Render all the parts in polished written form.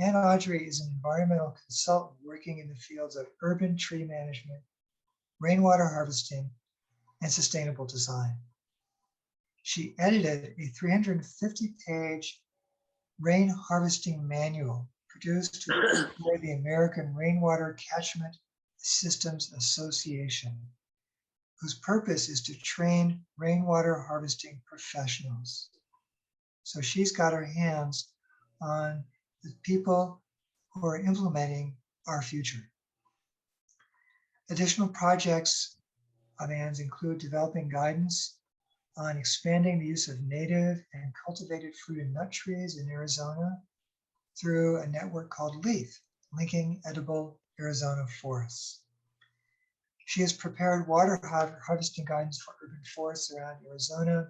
and Audrey is an environmental consultant working in the fields of urban tree management, rainwater harvesting, and sustainable design. She edited a 350-page rain harvesting manual produced for the American Rainwater Catchment Systems Association, whose purpose is to train rainwater harvesting professionals. So she's got her hands on the people who are implementing our future. Additional projects of Anne's include developing guidance on expanding the use of native and cultivated fruit and nut trees in Arizona through a network called LEAF, Linking Edible Arizona Forests. She has prepared water harvesting guidance for urban forests around Arizona.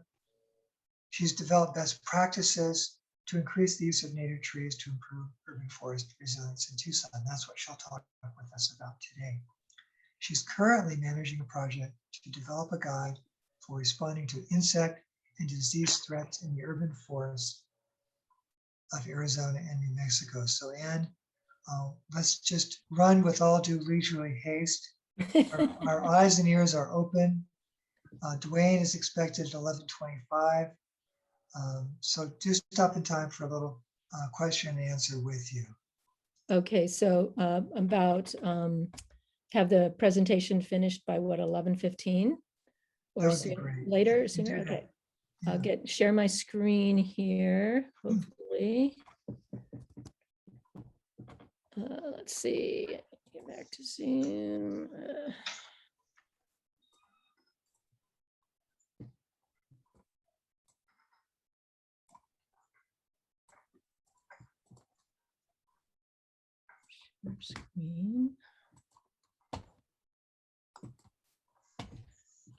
She's developed best practices to increase the use of native trees to improve urban forest resilience in Tucson. That's what she'll talk with us about today. She's currently managing a project to develop a guide for responding to insect and disease threats in the urban forests of Arizona and New Mexico. So Anne, let's just run with all due leisurely haste. Our eyes and ears are open. Dwayne is expected at 11:25. So just stop in time for a little question and answer with you. Okay, so have the presentation finished by what, 11:15? Or That would be great. Later, You sooner? do that. Okay. Yeah. I'll share my screen here, hopefully. Let's see, get back to Zoom. Screen.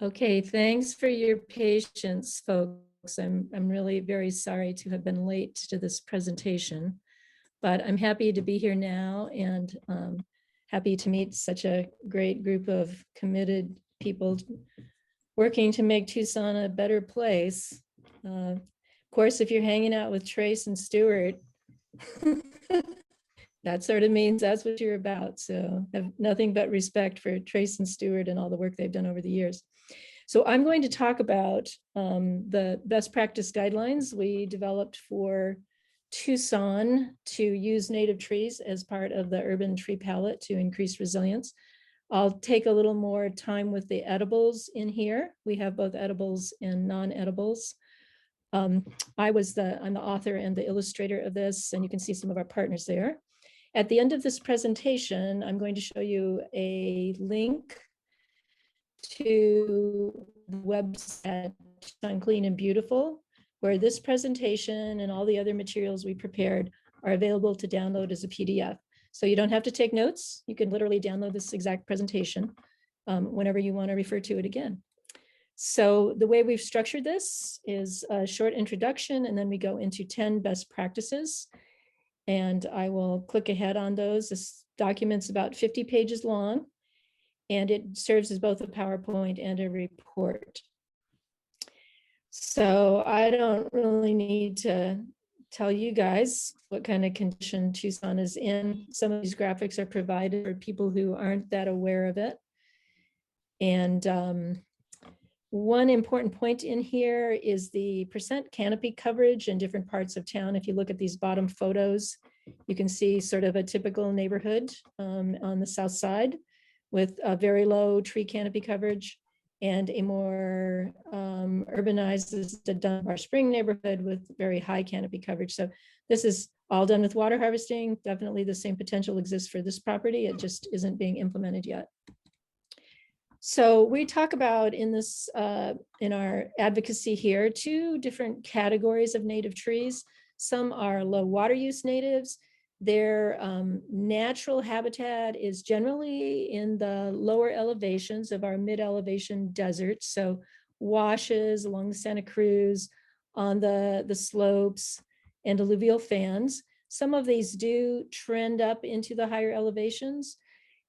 Okay, thanks for your patience, folks. I'm really very sorry to have been late to this presentation, but I'm happy to be here now and happy to meet such a great group of committed people working to make Tucson a better place. Of course, if you're hanging out with Trace and Stuart, that sort of means that's what you're about. So I have nothing but respect for Trace and Stuart and all the work they've done over the years. So I'm going to talk about the best practice guidelines we developed for Tucson to use native trees as part of the urban tree palette to increase resilience. I'll take a little more time with the edibles in here. We have both edibles and non-edibles. I'm the author and the illustrator of this, and you can see some of our partners there. At the end of this presentation, I'm going to show you a link to the website Tucson Clean and Beautiful, where this presentation and all the other materials we prepared are available to download as a PDF. So you don't have to take notes. You can literally download this exact presentation whenever you want to refer to it again. So the way we've structured this is a short introduction, and then we go into 10 best practices. And I will click ahead on those. This document's about 50 pages long, and it serves as both a PowerPoint and a report. So I don't really need to tell you guys what kind of condition Tucson is in. Some of these graphics are provided for people who aren't that aware of it. And one important point in here is the percent canopy coverage in different parts of town. If you look at these bottom photos, you can see sort of a typical neighborhood on the south side with a very low tree canopy coverage, and a more urbanized is the Dunbar Spring neighborhood with very high canopy coverage. So this is all done with water harvesting. Definitely the same potential exists for this property. It just isn't being implemented yet. So we talk about in this, in our advocacy here, 2 different categories of native trees. Some are low water use natives. Their natural habitat is generally in the lower elevations of our mid-elevation deserts. So washes along the Santa Cruz, on the slopes and alluvial fans. Some of these do trend up into the higher elevations.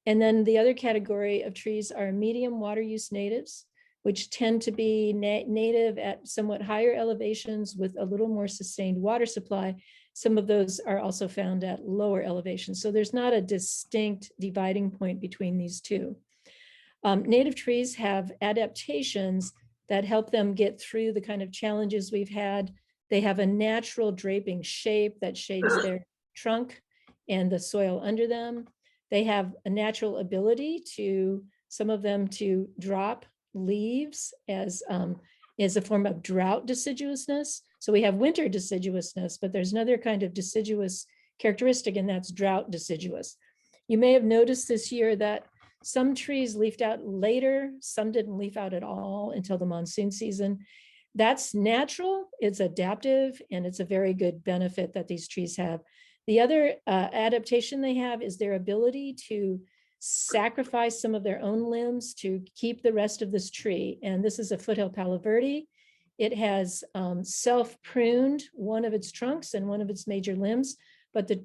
And then the other category of trees are medium water use natives. which tend to be native at somewhat higher elevations with a little more sustained water supply. Some of those are also found at lower elevations. So there's not a distinct dividing point between these two. Native trees have adaptations that help them get through the kind of challenges we've had. They have a natural draping shape that shades their trunk and the soil under them. They have a natural ability to, some of them, to drop leaves as a form of drought deciduousness. So we have winter deciduousness, but there's another kind of deciduous characteristic, and that's drought deciduous. You may have noticed this year that some trees leafed out later, some didn't leaf out at all until the monsoon season. That's natural, it's adaptive, and it's a very good benefit that these trees have. The other adaptation they have is their ability to sacrifice some of their own limbs to keep the rest of this tree. And this is a Foothill Palo Verde. It has self-pruned one of its trunks and one of its major limbs, but the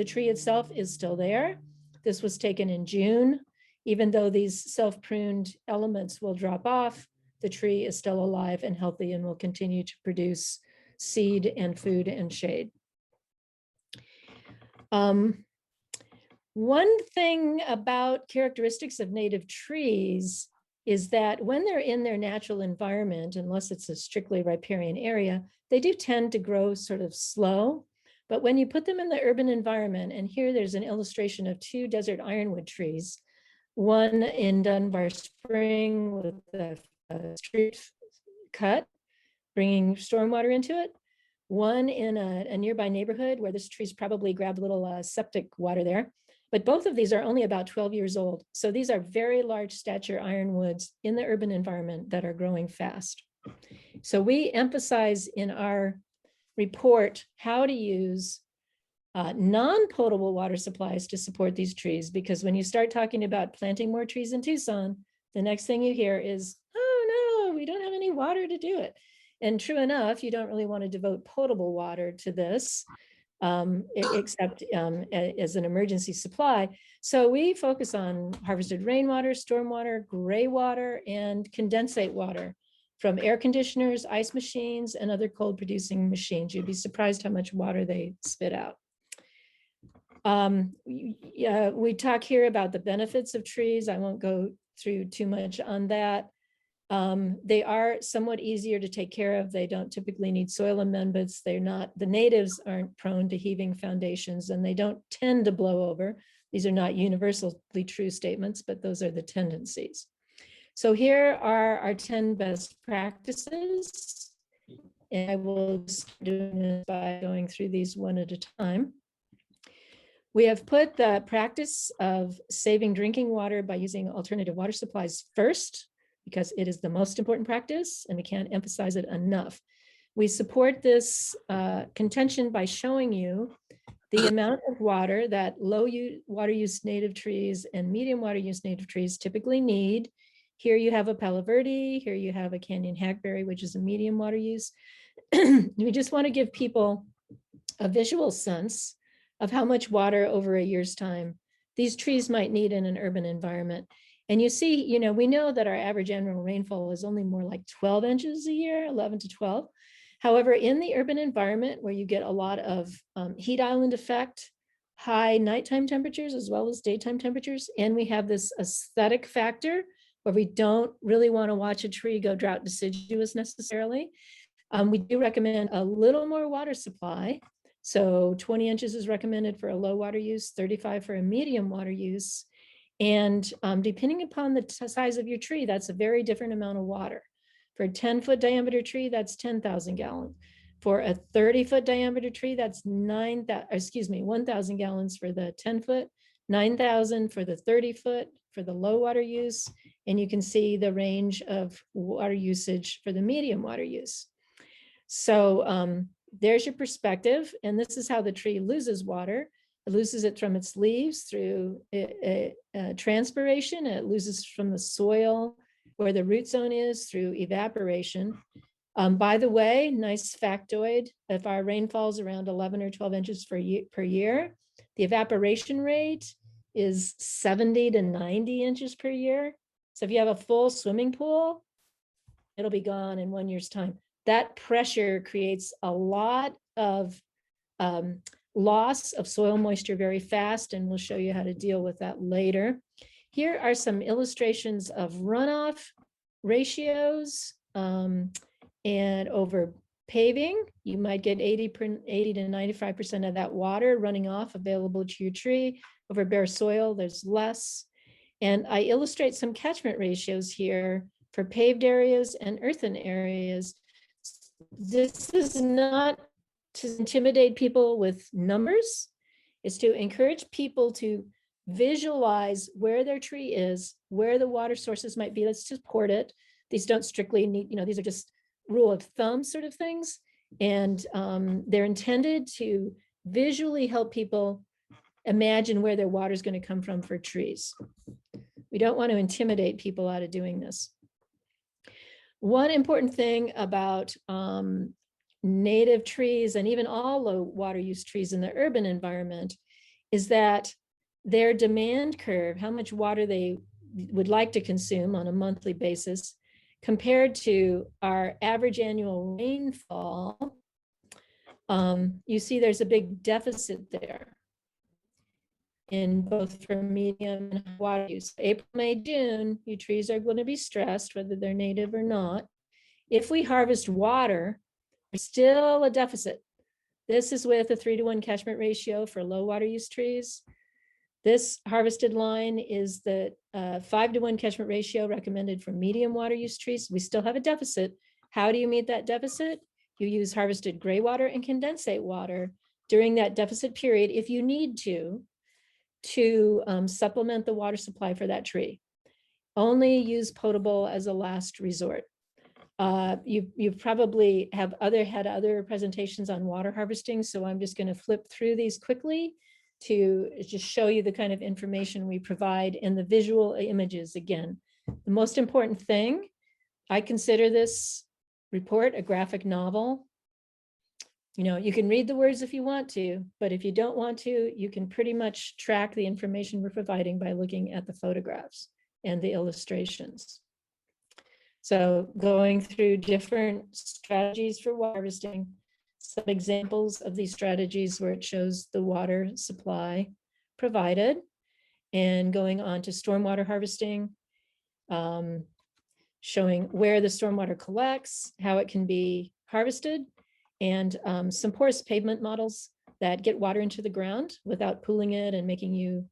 tree itself is still there. This was taken in June. Even though these self-pruned elements will drop off, the tree is still alive and healthy and will continue to produce seed and food and shade. One thing about characteristics of native trees is that when they're in their natural environment, unless it's a strictly riparian area, they do tend to grow sort of slow. But when you put them in the urban environment, and here there's an illustration of 2 desert ironwood trees, one in Dunbar Spring with a street cut, bringing stormwater into it, one in a nearby neighborhood where this tree's probably grabbed a little septic water there. But both of these are only about 12 years old. So these are very large stature ironwoods in the urban environment that are growing fast. So we emphasize in our report how to use non-potable water supplies to support these trees, because when you start talking about planting more trees in Tucson, the next thing you hear is, oh no, we don't have any water to do it. And true enough, you don't really want to devote potable water to this, except as an emergency supply. So we focus on harvested rainwater, stormwater, gray water, and condensate water from air conditioners, ice machines, and other cold producing machines. You'd be surprised how much water they spit out. We talk here about the benefits of trees. I won't go through too much on that. They are somewhat easier to take care of. They don't typically need soil amendments. They're not, the natives aren't prone to heaving foundations, and they don't tend to blow over. These are not universally true statements, but those are the tendencies. So here are our 10 best practices. And I will just do this by going through these one at a time. We have put the practice of saving drinking water by using alternative water supplies first, because it is the most important practice and we can't emphasize it enough. We support this contention by showing you the amount of water that low water use native trees and medium water use native trees typically need. Here you have a Palo Verde, here you have a Canyon Hackberry, which is a medium water use. We just want to give people a visual sense of how much water over a year's time these trees might need in an urban environment. And you see, you know, we know that our average annual rainfall is only more like 12 inches a year, 11 to 12. However, in the urban environment where you get a lot of heat island effect, high nighttime temperatures as well as daytime temperatures, and we have this aesthetic factor where we don't really want to watch a tree go drought deciduous necessarily, we do recommend a little more water supply. So 20 inches is recommended for a low water use, 35 for a medium water use. And depending upon the size of your tree, that's a very different amount of water. For a 10-foot diameter tree, that's 10,000 gallons. For a 30-foot diameter tree, that's 1,000 gallons for the 10-foot, 9,000 for the 30-foot for the low water use. And you can see the range of water usage for the medium water use. So there's your perspective. And this is how the tree loses water. It loses it from its leaves through transpiration. It loses from the soil where the root zone is through evaporation. By the way, nice factoid, if our rainfall is around 11 or 12 inches per year, the evaporation rate is 70 to 90 inches per year. So if you have a full swimming pool, it'll be gone in 1 year's time. That pressure creates a lot of loss of soil moisture very fast, and we'll show you how to deal with that later. Here are some illustrations of runoff ratios, and over paving, you might get 80 to 95% of that water running off available to your tree. Over bare soil, there's less. And I illustrate some catchment ratios here for paved areas and earthen areas. This is not to intimidate people with numbers. It's to encourage people to visualize where their tree is, where the water sources might be. Let's support it. These don't strictly need, these are just rule of thumb sort of things. And they're intended to visually help people imagine where their water is going to come from for trees. We don't want to intimidate people out of doing this. One important thing about native trees and even all low water use trees in the urban environment is that their demand curve, how much water they would like to consume on a monthly basis, compared to our average annual rainfall, you see there's a big deficit there in both for medium and water use. April, May, June, your trees are going to be stressed, whether they're native or not. If we harvest water, there's still a deficit. This is with a 3-to-1 catchment ratio for low water use trees. This harvested line is the 5-to-1 catchment ratio recommended for medium water use trees. We still have a deficit. How do you meet that deficit? You use harvested gray water and condensate water during that deficit period if you need to supplement the water supply for that tree. Only use potable as a last resort. You probably have had other presentations on water harvesting, so I'm just going to flip through these quickly to just show you the kind of information we provide in the visual images. Again, the most important thing, I consider this report a graphic novel. You can read the words if you want to, but if you don't want to, you can pretty much track the information we're providing by looking at the photographs and the illustrations. So going through different strategies for water harvesting, some examples of these strategies where it shows the water supply provided, and going on to stormwater harvesting, showing where the stormwater collects, how it can be harvested, and some porous pavement models that get water into the ground without pooling it and making you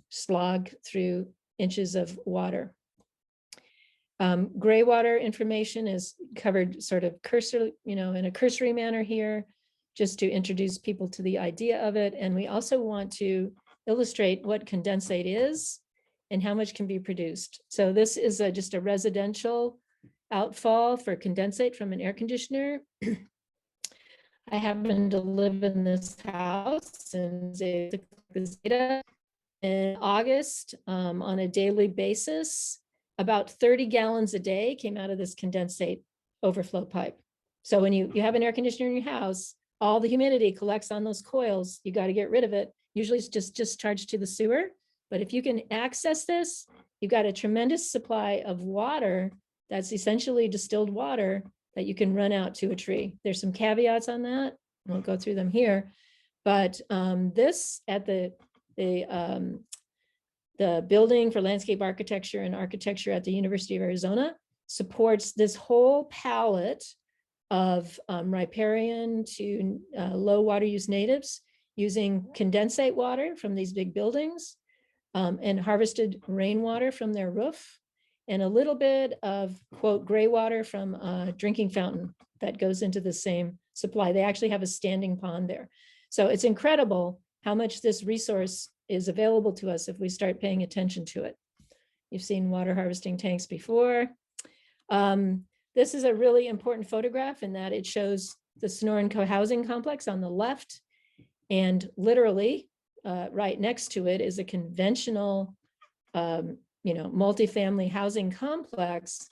slog through inches of water. Gray water information is covered sort of cursory, in a cursory manner here, just to introduce people to the idea of it. And we also want to illustrate what condensate is and how much can be produced. So this is just a residential outfall for condensate from an air conditioner. I happen to live in this house and in August on a daily basis. About 30 gallons a day came out of this condensate overflow pipe. So when you have an air conditioner in your house, all the humidity collects on those coils. You got to get rid of it. Usually it's just discharged to the sewer. But if you can access this, you've got a tremendous supply of water that's essentially distilled water that you can run out to a tree. There's some caveats on that. I won't go through them here. But this at the Building for Landscape Architecture and Architecture at the University of Arizona supports this whole palette of riparian to low water use natives using condensate water from these big buildings and harvested rainwater from their roof, and a little bit of, quote, gray water from a drinking fountain that goes into the same supply. They actually have a standing pond there. So it's incredible how much this resource is available to us if we start paying attention to it. You've seen water harvesting tanks before. This is a really important photograph in that it shows the Sonoran co-housing complex on the left, and literally right next to it is a conventional multifamily housing complex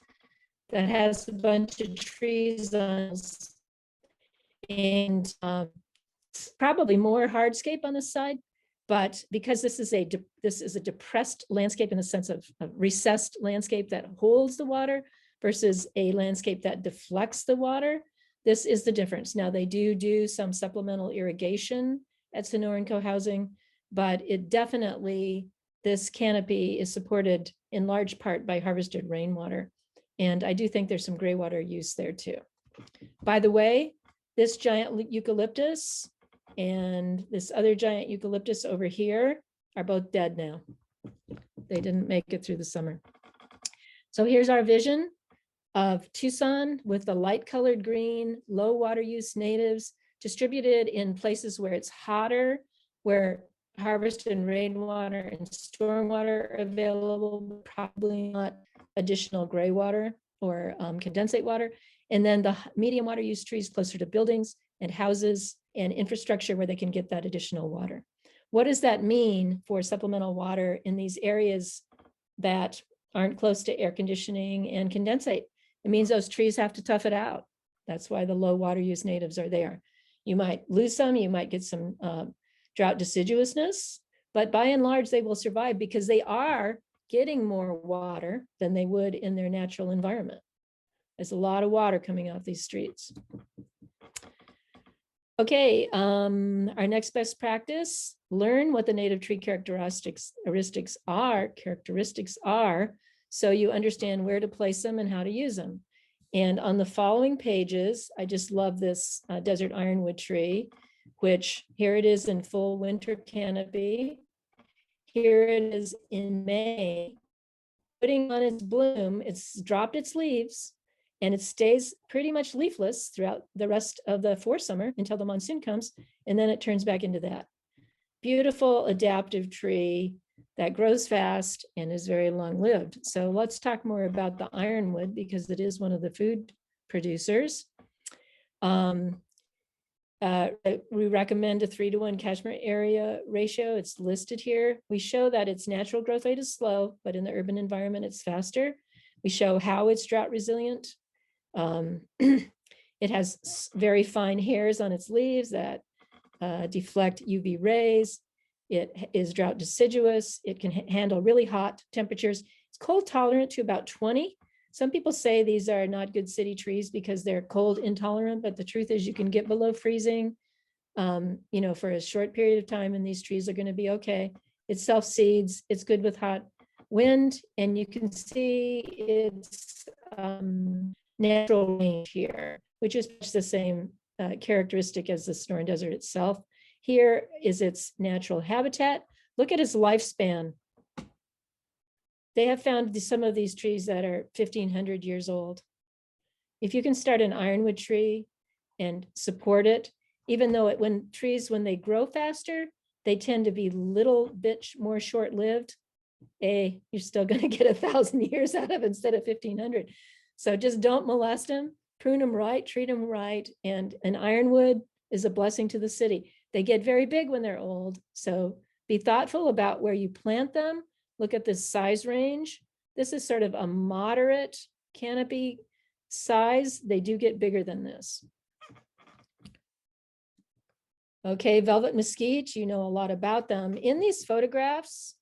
that has a bunch of trees on it, and probably more hardscape on this side. But because this is a depressed landscape in the sense of a recessed landscape that holds the water versus a landscape that deflects the water. This is the difference. Now they do some supplemental irrigation at Sonoran co-housing, but it definitely, this canopy is supported in large part by harvested rainwater. And I do think there's some gray water use there too. By the way, this giant eucalyptus and this other giant eucalyptus over here are both dead now. They didn't make it through the summer. So here's our vision of Tucson with the light colored green, low water use natives distributed in places where it's hotter, where harvested rainwater and stormwater are available, probably not additional gray water or condensate water. And then the medium water use trees closer to buildings and houses and infrastructure where they can get that additional water. What does that mean for supplemental water in these areas that aren't close to air conditioning and condensate? It means those trees have to tough it out. That's why the low water use natives are there. You might lose some, you might get some drought deciduousness, but by and large, they will survive because they are getting more water than they would in their natural environment. There's a lot of water coming off these streets. Okay, our next best practice, learn what the native tree characteristics are, so you understand where to place them and how to use them. And on the following pages, I just love this desert ironwood tree, which here it is in full winter canopy. Here it is in May, putting on its bloom, it's dropped its leaves, and it stays pretty much leafless throughout the rest of the foresummer until the monsoon comes, and then it turns back into that. Beautiful adaptive tree that grows fast and is very long-lived. So let's talk more about the ironwood because it is one of the food producers. We recommend a 3-to-1 catchment area ratio. It's listed here. We show that its natural growth rate is slow, but in the urban environment, it's faster. We show how it's drought resilient. It has very fine hairs on its leaves that deflect UV rays. It is drought deciduous. It can handle really hot temperatures. It's cold tolerant to about 20. Some people say these are not good city trees because they're cold intolerant, but the truth is you can get below freezing, for a short period of time, and these trees are going to be okay. It self-seeds. It's good with hot wind, and you can see its natural range here, which is the same characteristic as the Sonoran Desert itself. Here is its natural habitat. Look at its lifespan. They have found some of these trees that are 1,500 years old. If you can start an ironwood tree and support it, even though when they grow faster, they tend to be a little bit more short-lived. You're still going to get 1,000 years out of it instead of 1,500. So just don't molest them, prune them right, treat them right. And an ironwood is a blessing to the city. They get very big when they're old. So be thoughtful about where you plant them. Look at this size range. This is sort of a moderate canopy size. They do get bigger than this. Okay, velvet mesquite, you know a lot about them. In these photographs,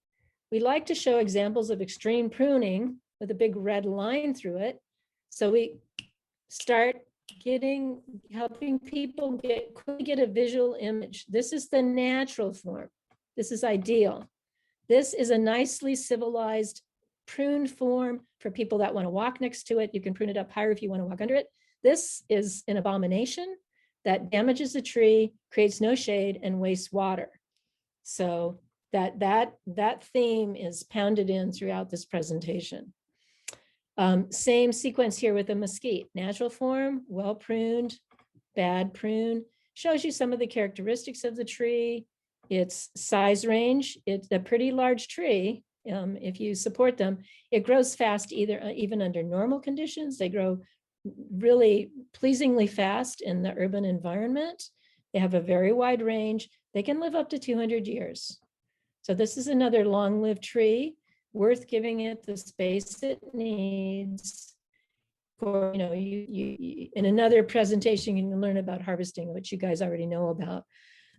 we like to show examples of extreme pruning with a big red line through it. So we start helping people get a visual image. This is the natural form. This is ideal. This is a nicely civilized pruned form for people that want to walk next to it. You can prune it up higher if you want to walk under it. This is an abomination that damages the tree, creates no shade, and wastes water. So that theme is pounded in throughout this presentation. Same sequence here with the mesquite. Natural form, well pruned, bad prune. Shows you some of the characteristics of the tree. Its size range. It's a pretty large tree. If you support them, it grows fast even under normal conditions. They grow really pleasingly fast in the urban environment. They have a very wide range. They can live up to 200 years. So this is another long-lived tree, worth giving it the space it needs. For, in another presentation, you can learn about harvesting, which you guys already know about.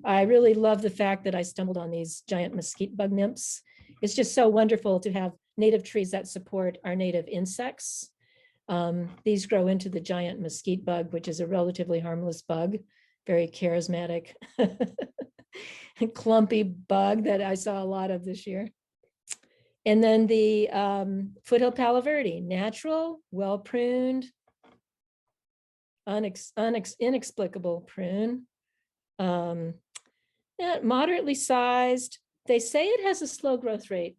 I really love the fact that I stumbled on these giant mesquite bug nymphs. It's just so wonderful to have native trees that support our native insects. These grow into the giant mesquite bug, which is a relatively harmless bug, very charismatic, clumpy bug that I saw a lot of this year. And then the Foothill Palo Verde, natural, well pruned, inexplicable prune, moderately sized. They say it has a slow growth rate.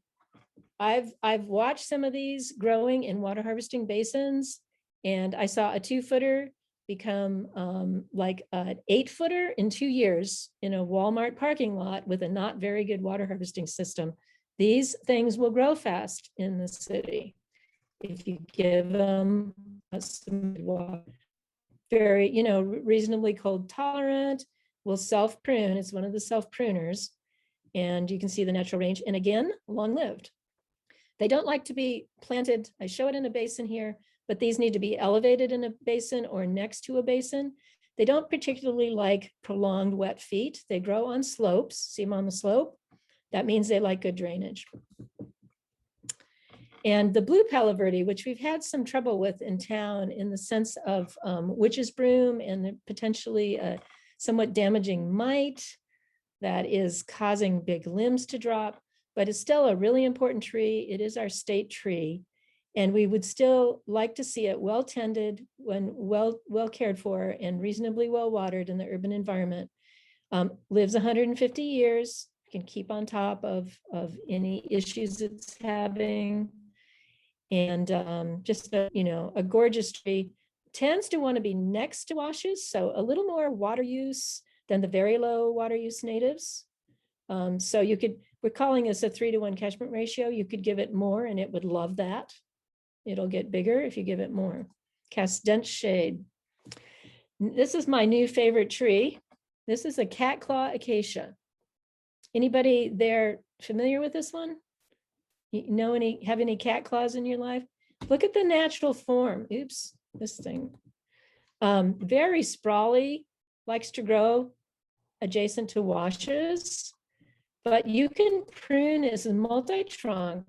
I've watched some of these growing in water harvesting basins, and I saw a 2-footer become like an 8-footer in 2 years in a Walmart parking lot with a not very good water harvesting system. These things will grow fast in the city if you give them some water. Very, reasonably cold tolerant, will self prune. It's one of the self pruners, and you can see the natural range. And again, long lived. They don't like to be planted. I show it in a basin here, but these need to be elevated in a basin or next to a basin. They don't particularly like prolonged wet feet. They grow on slopes. See them on the slope? That means they like good drainage. And the blue Palo Verde, which we've had some trouble with in town in the sense of witch's broom and potentially a somewhat damaging mite that is causing big limbs to drop, but it's still a really important tree. It is our state tree. And we would still like to see it well tended, when well cared for and reasonably well watered in the urban environment. Lives 150 years, can keep on top of any issues it's having. And just a gorgeous tree. Tends to want to be next to washes, so a little more water use than the very low water use natives. So you could, we're calling this a 3-to-1 catchment ratio. You could give it more and it would love that. It'll get bigger if you give it more. Cast dense shade. This is my new favorite tree. This is a cat claw acacia. Anybody there familiar with this one? You know have any cat claws in your life? Look at the natural form. Oops, this thing. Very sprawly, likes to grow adjacent to washes, but you can prune as a multi-trunk,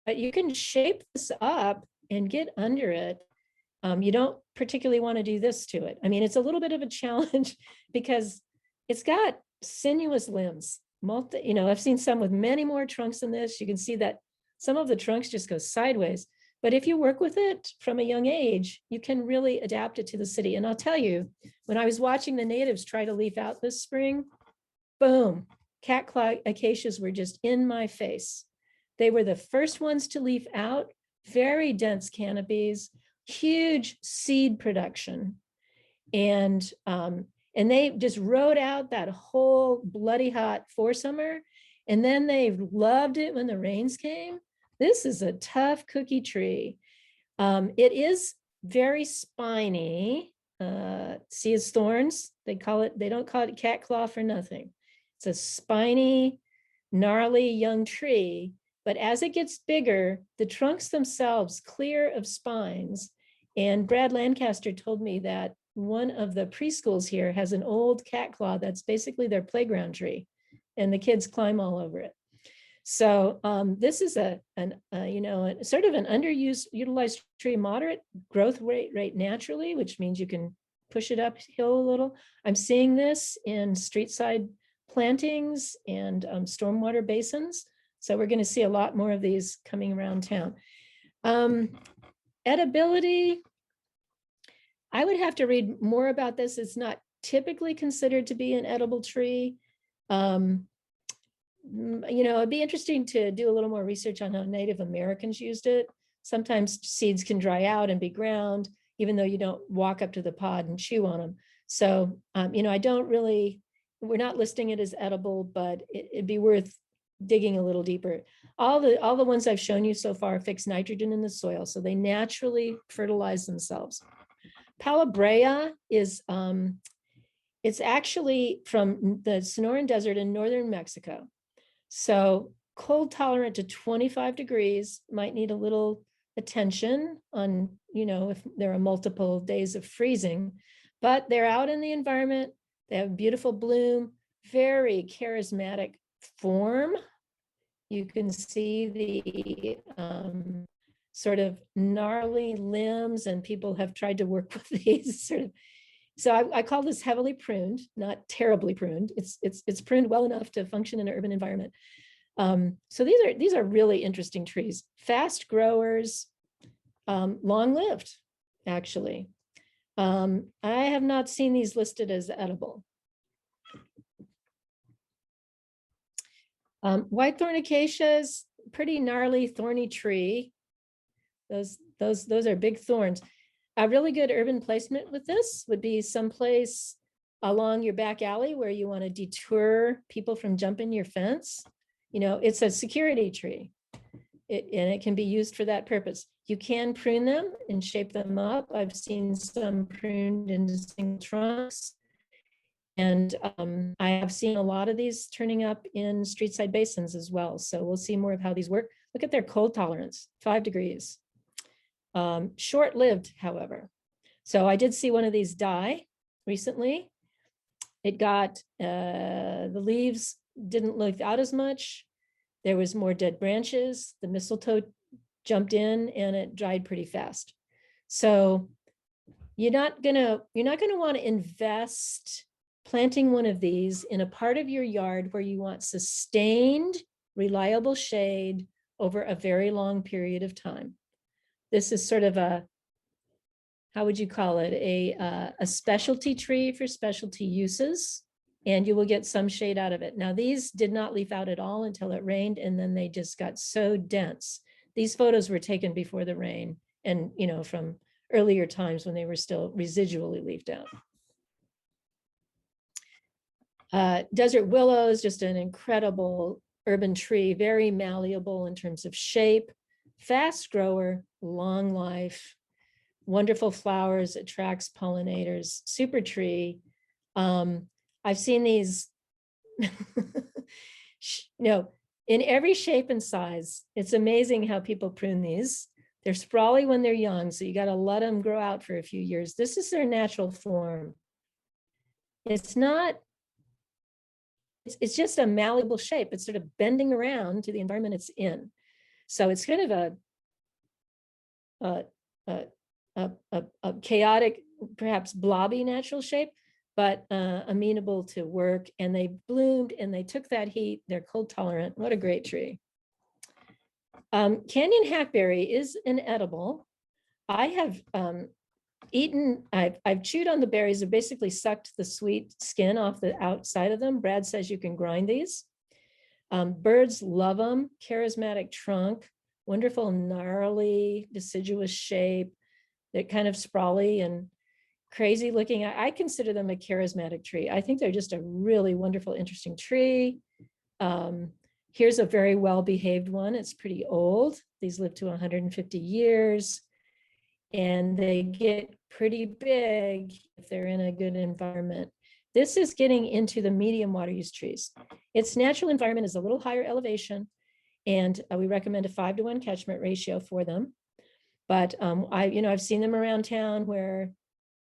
but you can shape this up and get under it. You don't particularly want to do this to it. I mean, it's a little bit of a challenge because it's got sinuous limbs. I've seen some with many more trunks than this. You can see that some of the trunks just go sideways. But if you work with it from a young age, you can really adapt it to the city. And I'll tell you, when I was watching the natives try to leaf out this spring, boom, cat claw acacias were just in my face. They were the first ones to leaf out, very dense canopies, huge seed production. And they just rode out that whole bloody hot foresummer. And then they loved it when the rains came. This is a tough cookie tree. It is very spiny. See its thorns? They don't call it cat claw for nothing. It's a spiny, gnarly young tree. But as it gets bigger, the trunks themselves clear of spines. And Brad Lancaster told me that one of the preschools here has an old cat claw that's basically their playground tree, and the kids climb all over it. So this is a sort of an underused, utilized tree, moderate growth rate naturally, which means you can push it uphill a little. I'm seeing this in street side plantings and stormwater basins. So we're going to see a lot more of these coming around town. Edibility, I would have to read more about this. It's not typically considered to be an edible tree. It'd be interesting to do a little more research on how Native Americans used it. Sometimes seeds can dry out and be ground, even though you don't walk up to the pod and chew on them. So, we're not listing it as edible, but it'd be worth digging a little deeper. All the ones I've shown you so far fix nitrogen in the soil, so they naturally fertilize themselves. Palo Brea is, it's actually from the Sonoran Desert in northern Mexico. So cold tolerant to 25 degrees, might need a little attention on, if there are multiple days of freezing, but they're out in the environment. They have beautiful bloom, very charismatic form. You can see sort of gnarly limbs, and people have tried to work with these sort of. So I call this heavily pruned, not terribly pruned. It's pruned well enough to function in an urban environment. So these are really interesting trees, fast growers, long-lived, actually. I have not seen these listed as edible. White thorn acacias, pretty gnarly, thorny tree. Those are big thorns. A really good urban placement with this would be someplace along your back alley where you want to deter people from jumping your fence. You know, it's a security tree, and it can be used for that purpose. You can prune them and shape them up. I've seen some pruned into single trunks. And I have seen a lot of these turning up in street side basins as well. So we'll see more of how these work. Look at their cold tolerance, 5 degrees. Short-lived, however. So I did see one of these die recently. It got, the leaves didn't look out as much. There was more dead branches. The mistletoe jumped in and it dried pretty fast. So you're not gonna want to invest planting one of these in a part of your yard where you want sustained, reliable shade over a very long period of time. This is sort of a, how would you call it? A specialty tree for specialty uses, and you will get some shade out of it. Now, these did not leaf out at all until it rained, and then they just got so dense. These photos were taken before the rain and, you know, from earlier times when they were still residually leafed out. Desert willows, just an incredible urban tree, very malleable in terms of shape, fast grower, long life, wonderful flowers, attracts pollinators, super tree. I've seen these, no, in every shape and size. It's amazing how people prune these. They're sprawly when they're young, so you got to let them grow out for a few years. This is their natural form. It's not, it's just a malleable shape. It's sort of bending around to the environment it's in. So it's kind of a chaotic, perhaps blobby natural shape, but amenable to work. And they bloomed and they took that heat. They're cold tolerant. What a great tree. Canyon hackberry is an edible. I have I've chewed on the berries. I've basically sucked the sweet skin off the outside of them. Brad says you can grind these. Birds love them. Charismatic trunk, wonderful gnarly deciduous shape. They're kind of sprawly and crazy looking. I consider them a charismatic tree. I think they're just a really wonderful, interesting tree. Here's a very well-behaved one. It's pretty old. These live to 150 years. And they get pretty big if they're in a good environment. This is getting into the medium water use trees. Its natural environment is a little higher elevation, and we recommend a 5-to-1 catchment ratio for them. But I've seen them around town where,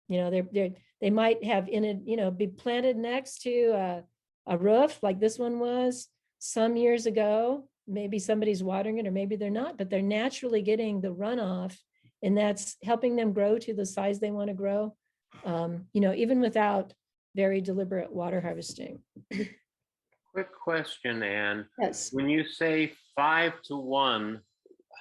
they might have be planted next to a roof like this one was some years ago. Maybe somebody's watering it, or maybe they're not, but they're naturally getting the runoff, and that's helping them grow to the size they want to grow, even without very deliberate water harvesting. Quick question, Anne. Yes. When you say 5-to-1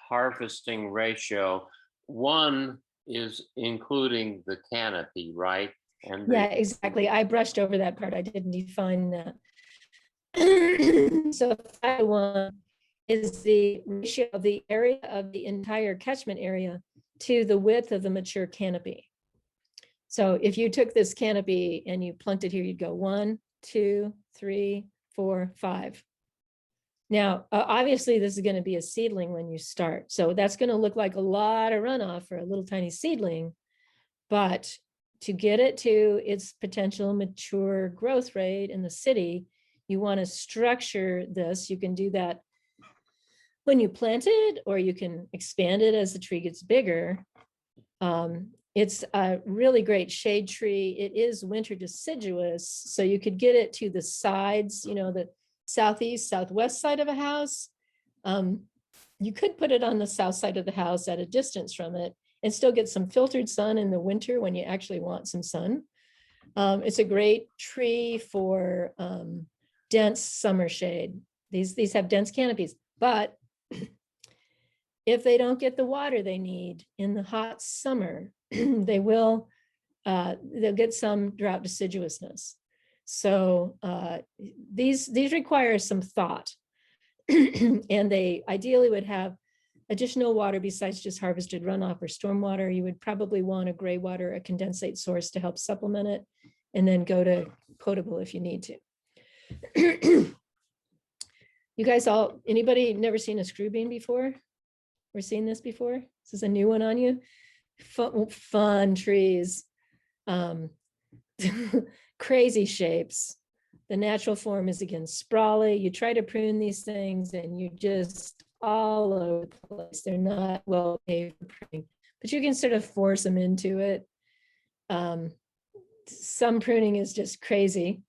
harvesting ratio, 1 is including the canopy, right? And yeah, exactly. I brushed over that part. I didn't define that. So 5-to-1 is the ratio of the area of the entire catchment area to the width of the mature canopy. So if you took this canopy and you plunked it here, you'd go 1, 2, 3, 4, 5. Now, obviously, this is going to be a seedling when you start. So that's going to look like a lot of runoff for a little tiny seedling. But to get it to its potential mature growth rate in the city, you want to structure this. You can do that when you plant it, or you can expand it as the tree gets bigger. It's a really great shade tree. It is winter deciduous, so you could get it to the sides, the southeast, southwest side of a house. You could put it on the south side of the house at a distance from it and still get some filtered sun in the winter when you actually want some sun. It's a great tree for dense summer shade. These have dense canopies, but if they don't get the water they need in the hot summer, they'll get some drought deciduousness. So these require some thought, and they ideally would have additional water besides just harvested runoff or stormwater. You would probably want a gray water, a condensate source to help supplement it, and then go to potable if you need to. You guys all, anybody never seen a screw bean before? Or seen this before? This is a new one on you. Fun trees. Crazy shapes. The natural form is again sprawly. You try to prune these things and you just all over the place. They're not well paved for pruning, but you can sort of force them into it. Some pruning is just crazy,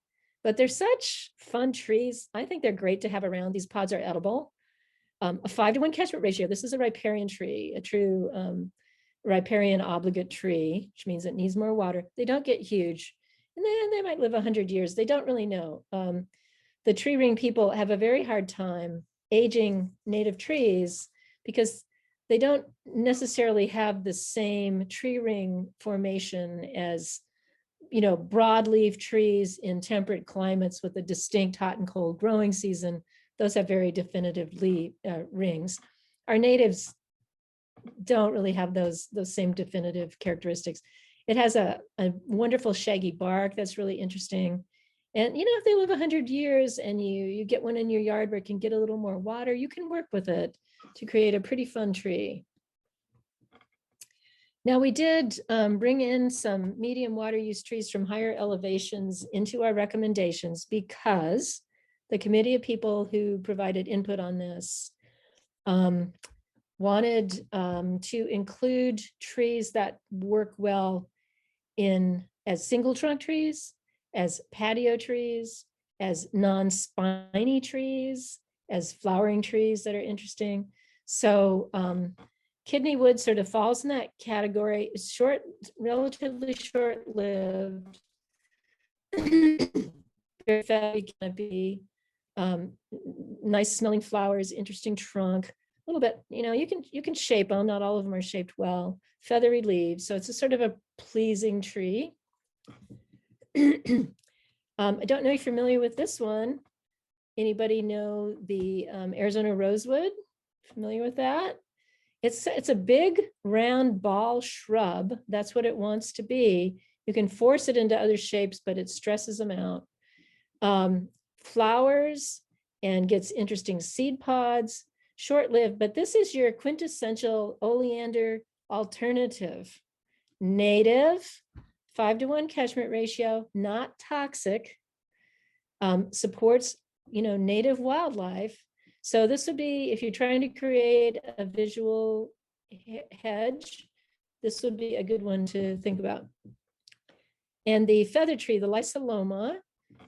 but they're such fun trees. I think they're great to have around. These pods are edible. A 5-to-1 catchment ratio. This is a riparian tree, a true riparian obligate tree, which means it needs more water. They don't get huge, and then they might live 100 years. They don't really know. The tree ring people have a very hard time aging native trees because they don't necessarily have the same tree ring formation as, you know, broadleaf trees in temperate climates with a distinct hot and cold growing season. Those have very definitive rings. Our natives don't really have those same definitive characteristics. It has a wonderful shaggy bark that's really interesting. And you know, if they live 100 years and you get one in your yard where it can get a little more water, you can work with it to create a pretty fun tree. Now we did bring in some medium water use trees from higher elevations into our recommendations because the committee of people who provided input on this wanted to include trees that work well as single trunk trees, as patio trees, as non-spiny trees, as flowering trees that are interesting. So kidney wood sort of falls in that category. It's relatively short-lived. Very fatty canopy, nice smelling flowers, interesting trunk, a little bit, you know, you can shape them. Not all of them are shaped well. Feathery leaves, so it's a sort of a pleasing tree. I don't know if you're familiar with this one. Anybody know the Arizona rosewood? Familiar with that? It's a big round ball shrub. That's what it wants to be. You can force it into other shapes, but it stresses them out. Flowers and gets interesting seed pods, short-lived, but this is your quintessential oleander alternative. Native, 5-to-1 catchment ratio, not toxic, supports, you know, native wildlife. So this would be, if you're trying to create a visual hedge, this would be a good one to think about. And the feather tree, the Lysoloma,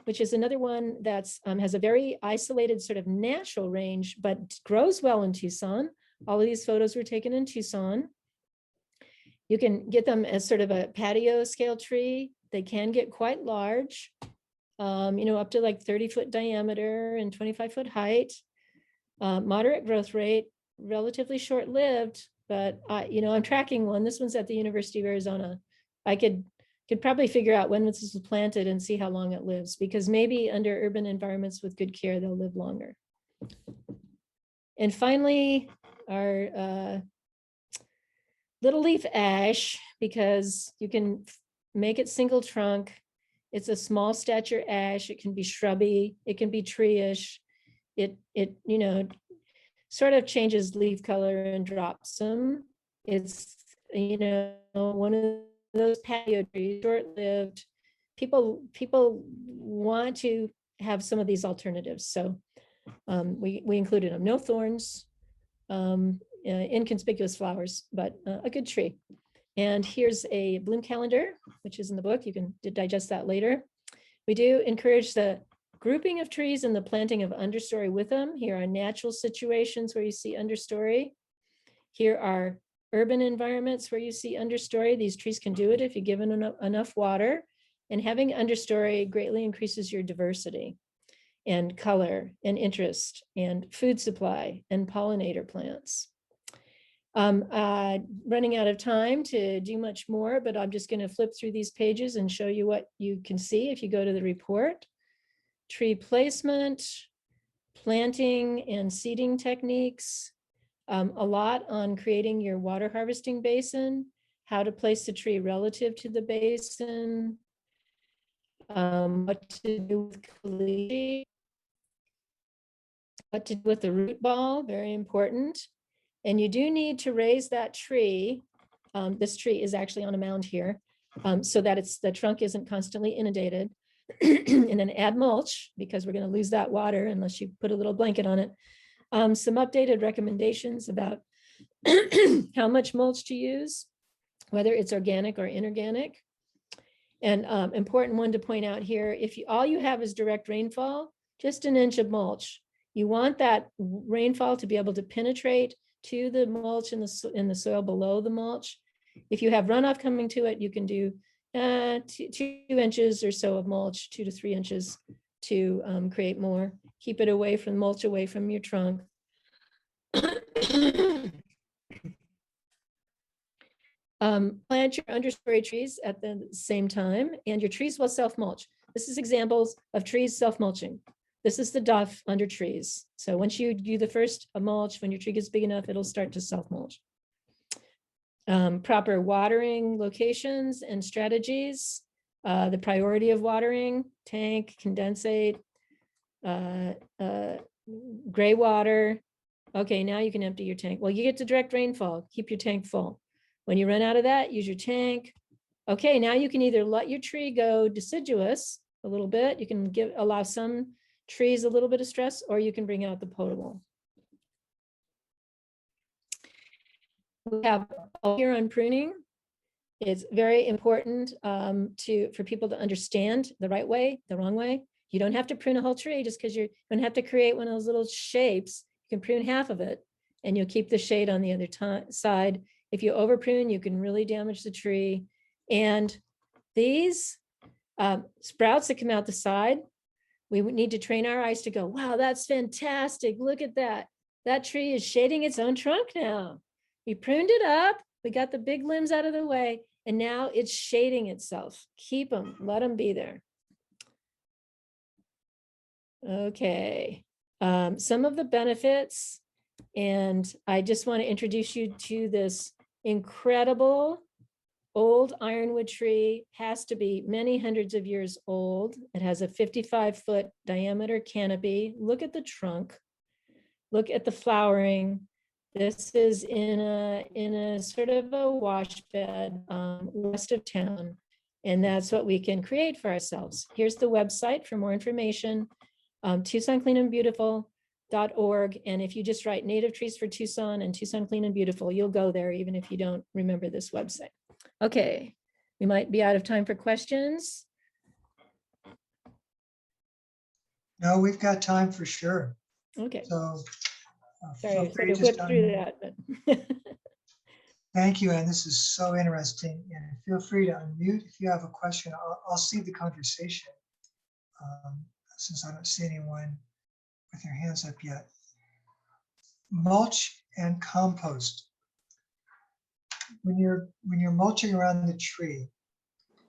which is another one that's has a very isolated sort of natural range, but grows well in Tucson. All of these photos were taken in Tucson. You can get them as sort of a patio scale tree. They can get quite large, you know, up to like 30-foot diameter and 25-foot height. Moderate growth rate, relatively short-lived, but you know, I'm tracking one. This one's at the University of Arizona. I could probably figure out when this was planted and see how long it lives, because maybe under urban environments with good care, they'll live longer. And finally, our little leaf ash, because you can make it single trunk. It's a small stature ash. It can be shrubby. It can be tree-ish. It you know, sort of changes leaf color and drops them. It's, you know, one of those patio trees, short-lived. People want to have some of these alternatives, so we included them. No thorns, inconspicuous flowers, but a good tree. And here's a bloom calendar, which is in the book. You can digest that later. We do encourage the grouping of trees and the planting of understory with them. Here are natural situations where you see understory. Here are urban environments where you see understory. These trees can do it if you give them enough water. And having understory greatly increases your diversity and color and interest and food supply and pollinator plants. Running out of time to do much more, but I'm just going to flip through these pages and show you what you can see if you go to the report. Tree placement, planting and seeding techniques, a lot on creating your water harvesting basin, how to place the tree relative to the basin, what to do with caliche, what to do with the root ball, very important. And you do need to raise that tree. This tree is actually on a mound here, so that the trunk isn't constantly inundated. And then add mulch, because we're going to lose that water unless you put a little blanket on it. Some updated recommendations about how much mulch to use, whether it's organic or inorganic. And important one to point out here, if all you have is direct rainfall, just an inch of mulch. You want that rainfall to be able to penetrate to the mulch in the soil below the mulch. If you have runoff coming to it, you can do 2 inches or so of mulch, 2 to 3 inches to create more. Keep it away from mulch, away from your trunk. Plant your understory trees at the same time, and your trees will self-mulch. This is examples of trees self-mulching. This is the duff under trees. So once you do the first mulch, when your tree gets big enough, it'll start to self-mulch. Proper watering locations and strategies, the priority of watering, tank, condensate, gray water. Okay, now you can empty your tank. Well, you get to direct rainfall, keep your tank full. When you run out of that, use your tank. Okay, now you can either let your tree go deciduous a little bit. You can allow some trees a little bit of stress, or you can bring out the potable. We have here on pruning. It's very important for people to understand the right way, the wrong way. You don't have to prune a whole tree just because you don't have to create one of those little shapes. You can prune half of it and you'll keep the shade on the other side. If you over prune, you can really damage the tree. And these sprouts that come out the side, we need to train our eyes to go, wow, that's fantastic. Look at that. That tree is shading its own trunk now. We pruned it up. We got the big limbs out of the way, and now it's shading itself. Keep them, let them be there. Okay, some of the benefits, and I just want to introduce you to this incredible old ironwood tree. Has to be many hundreds of years old. It has a 55-foot diameter canopy. Look at the trunk. Look at the flowering. This is in a sort of a wash bed west of town. And that's what we can create for ourselves. Here's the website for more information, TucsonCleanAndBeautiful.org. And if you just write native trees for Tucson and Tucson Clean and Beautiful, you'll go there even if you don't remember this website. Okay, we might be out of time for questions. No, we've got time for sure. Okay. So Sorry, feel I free sort of to whipped just through that, but Thank you, and this is so interesting. And feel free to unmute if you have a question. I'll see the conversation since I don't see anyone with their hands up yet. Mulch and compost. When you're mulching around the tree,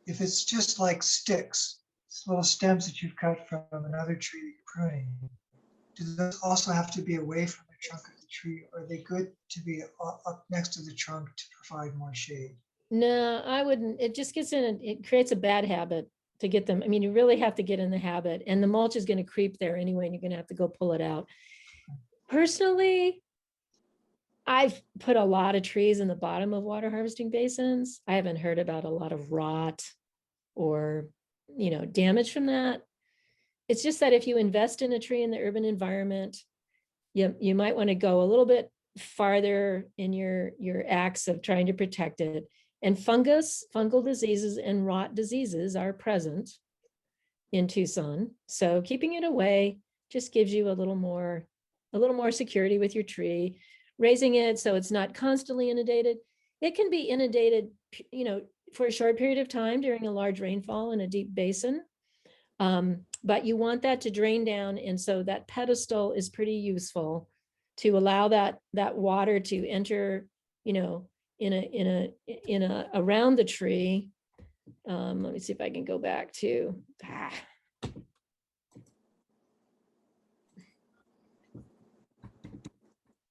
if it's just like sticks, little stems that you've cut from another tree that you're pruning, do those also have to be away from the trunk of the tree? Or are they good to be up next to the trunk to provide more shade? no, I wouldn't. It just gets in, it creates a bad habit to get them. I mean, you really have to get in the habit, and the mulch is going to creep there anyway, and you're going to have to go pull it out. Personally, I've put a lot of trees in the bottom of water harvesting basins. I haven't heard about a lot of rot or, damage from that. It's just that if you invest in a tree in the urban environment, you might want to go a little bit farther in your acts of trying to protect it. And fungal diseases and rot diseases are present. in Tucson. So keeping it away just gives you a little more security with your tree. Raising it so it's not constantly inundated. It can be inundated, for a short period of time during a large rainfall in a deep basin. But you want that to drain down. And so that pedestal is pretty useful to allow that water to enter, around the tree. Let me see if I can go back to,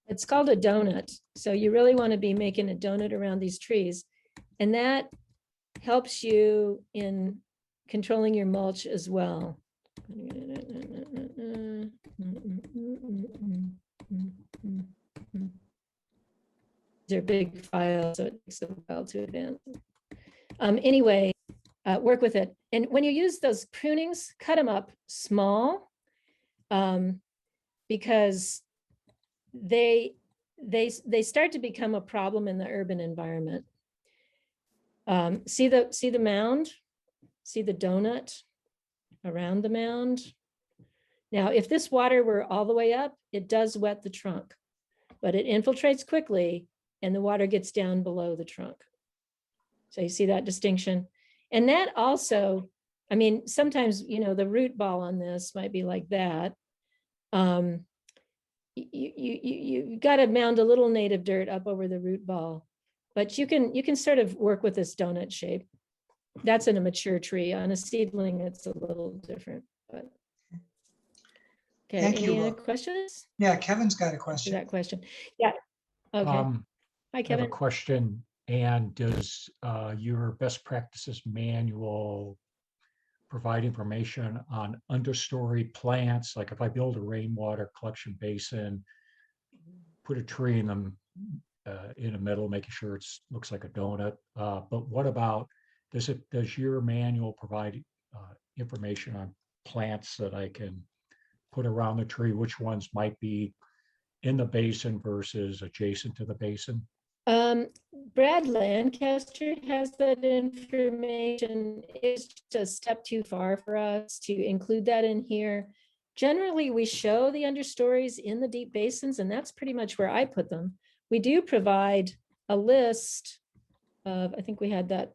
it's called a donut. So you really want to be making a donut around these trees. And that helps you in controlling your mulch as well. They're big files, so it takes a while to advance. Anyway, work with it. And when you use those prunings, cut them up small, because they start to become a problem in the urban environment. See the mound? See the donut around the mound? Now, if this water were all the way up, it does wet the trunk, but it infiltrates quickly and the water gets down below the trunk. So you see that distinction? And that also, I mean, sometimes, the root ball on this might be like that. You got to mound a little native dirt up over the root ball, but you can sort of work with this donut shape. That's in a mature tree. On a seedling, it's a little different. But okay, Thank any you. other questions? Yeah, Kevin's got a To question. that question. Yeah. Okay. Hi, I have Kevin. a question. And does your best practices manual provide information on understory plants? Like if I build a rainwater collection basin, put a tree in them in the middle, making sure it looks like a donut. But what about, does your manual provide information on plants that I can put around the tree? Which ones might be in the basin versus adjacent to the basin? Brad Lancaster has that information. It's just a step too far for us to include that in here. Generally, we show the understories in the deep basins, and that's pretty much where I put them. We do provide a list of, I think we had that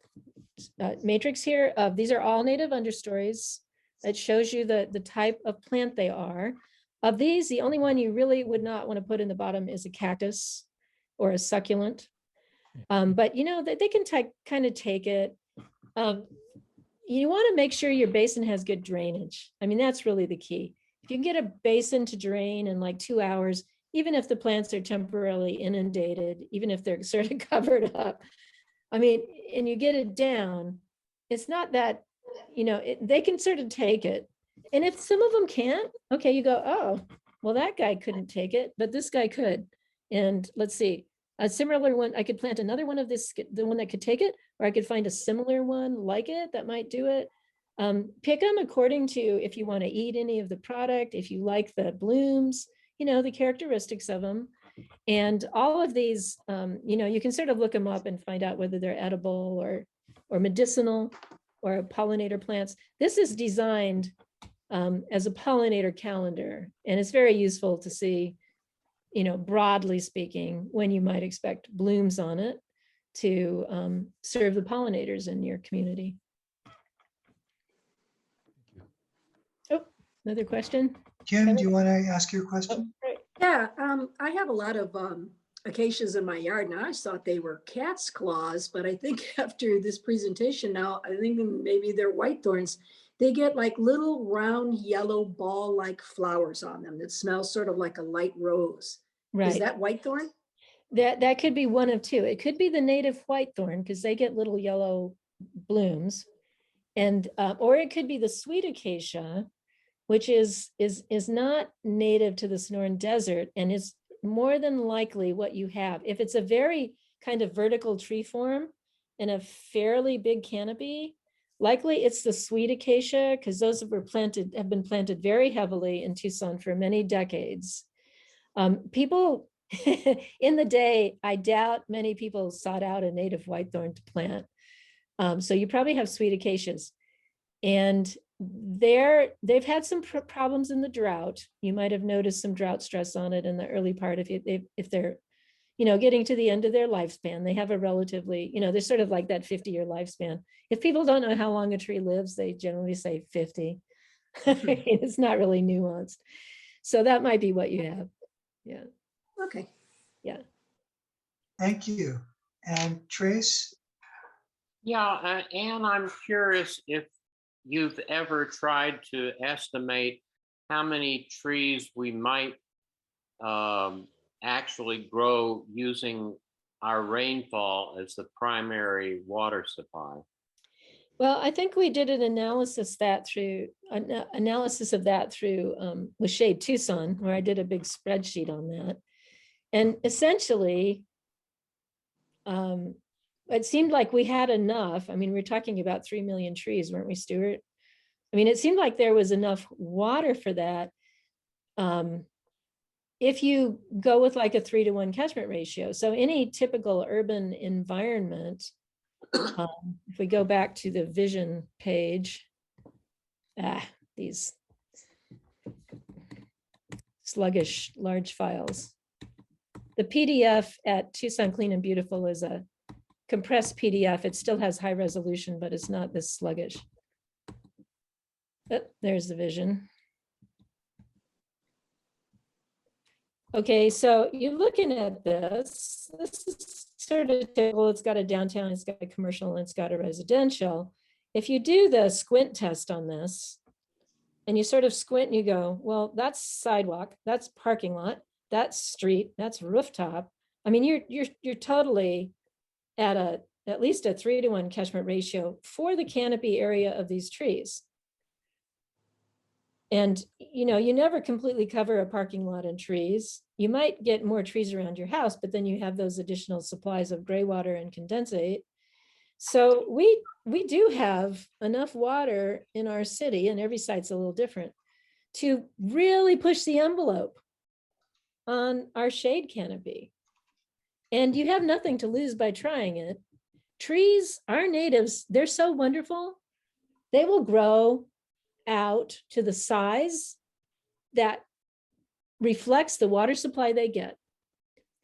matrix here of, these are all native understories. That shows you the type of plant they are. Of these, the only one you really would not want to put in the bottom is a cactus or a succulent. But they can kind of take it. You want to make sure your basin has good drainage. I mean, that's really the key. If you can get a basin to drain in like 2 hours, even if the plants are temporarily inundated, even if they're sort of covered up, I mean, and you get it down, it's not that, they can sort of take it. And if some of them can't, okay, you go, oh, well, that guy couldn't take it, but this guy could. And let's see, a similar one, I could plant another one of this, the one that could take it, or I could find a similar one like it that might do it. Pick them according to if you want to eat any of the product, if you like the blooms, the characteristics of them. And all of these, you can sort of look them up and find out whether they're edible or medicinal or pollinator plants. This is designed as a pollinator calendar, and it's very useful to see, broadly speaking, when you might expect blooms on it to serve the pollinators in your community. Oh, another question? Kim, do you want to ask your question? Oh, right. Yeah, I have a lot of acacias in my yard, and I always thought they were cat's claws, but I think after this presentation now, I think maybe they're white thorns. They get like little round yellow ball-like flowers on them that smell sort of like a light rose. Right. Is that white thorn? That could be one of two. It could be the native white thorn because they get little yellow blooms, and or it could be the sweet acacia, which is not native to the Sonoran Desert, and is more than likely what you have. If it's a very kind of vertical tree form and a fairly big canopy, likely it's the sweet acacia, because those have been planted very heavily in Tucson for many decades. People in the day, I doubt many people sought out a native white thorn to plant. So you probably have sweet acacias. And they've had some problems in the drought. You might have noticed some drought stress on it in the early part if they're, getting to the end of their lifespan. They have a relatively, they're sort of like that 50-year lifespan. If people don't know how long a tree lives, they generally say 50. It's not really nuanced. So that might be what you have. Yeah. Okay. Yeah. Thank you. And Trace? Yeah, and I'm curious if you've ever tried to estimate how many trees we might actually grow using our rainfall as the primary water supply. Well, I think we did an analysis of that through with Shade Tucson, where I did a big spreadsheet on that. And essentially, it seemed like we had enough. I mean, we're talking about 3 million trees, weren't we, Stuart? I mean, it seemed like there was enough water for that. If you go with like a 3-to-1 catchment ratio. So any typical urban environment, if we go back to the vision page, these sluggish large files. The PDF at Tucson Clean and Beautiful is a compressed PDF. It still has high resolution, but it's not this sluggish. Oh, there's the vision. Okay, so you're looking at this. This is sort of typical. It's got a downtown, it's got a commercial, and it's got a residential. If you do the squint test on this, and you sort of squint and you go, well, that's sidewalk, that's parking lot, that's street, that's rooftop. I mean, you're totally at least a 3-to-1 catchment ratio for the canopy area of these trees. And, you never completely cover a parking lot in trees. You might get more trees around your house, but then you have those additional supplies of gray water and condensate. So we do have enough water in our city, and every site's a little different, to really push the envelope on our shade canopy. And you have nothing to lose by trying it. Trees, our natives, they're so wonderful. They will grow out to the size that reflects the water supply they get.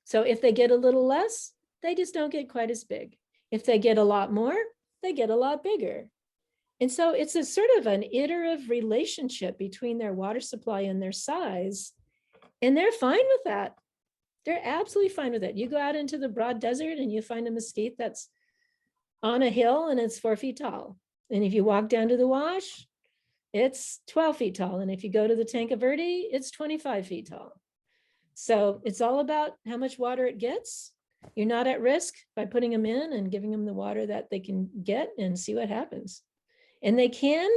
So if they get a little less, they just don't get quite as big. If they get a lot more, they get a lot bigger. And so it's a sort of an iterative relationship between their water supply and their size. And they're fine with that. They're absolutely fine with it. You go out into the broad desert and you find a mesquite that's on a hill and it's 4 feet tall. And if you walk down to the wash, it's 12 feet tall. And if you go to the tank of Verde, it's 25 feet tall. So it's all about how much water it gets. You're not at risk by putting them in and giving them the water that they can get and see what happens. And they can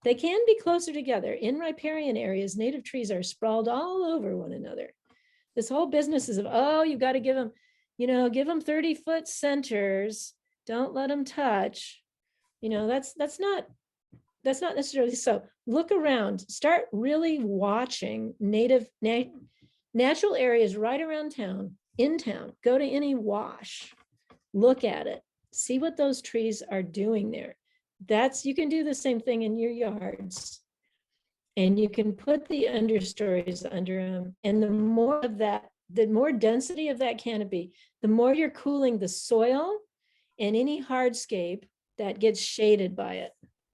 be closer together. In riparian areas, native trees are sprawled all over one another. This whole business is of, oh, you've got to give them 30-foot centers. Don't let them touch. That's not necessarily so. Look around, start really watching natural areas right around town, in town. Go to any wash, look at it, see what those trees are doing there. You can do the same thing in your yards. And you can put the understories under them. And the more of that, the more density of that canopy, the more you're cooling the soil and any hardscape that gets shaded by it.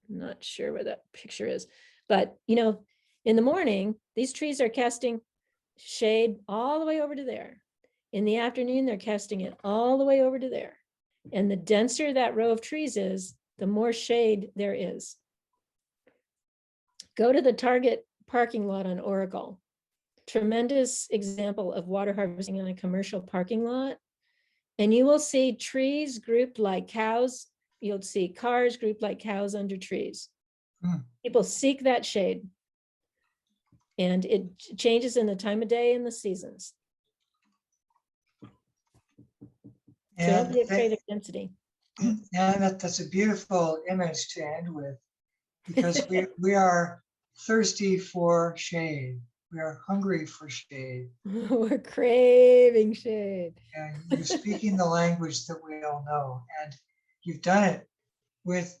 I'm not sure where that picture is, but in the morning, these trees are casting shade all the way over to there. In the afternoon, they're casting it all the way over to there. And the denser that row of trees is, the more shade there is. Go to the Target parking lot on Oracle. Tremendous example of water harvesting in a commercial parking lot. And you will see trees grouped like cows. You'll see cars grouped like cows under trees. People seek that shade. And it changes in the time of day and the seasons. So don't be afraid of density. And that's a beautiful image to end with, because we are thirsty for shade. We are hungry for shade. We're craving shade. And you're speaking the language that we all know. And you've done it with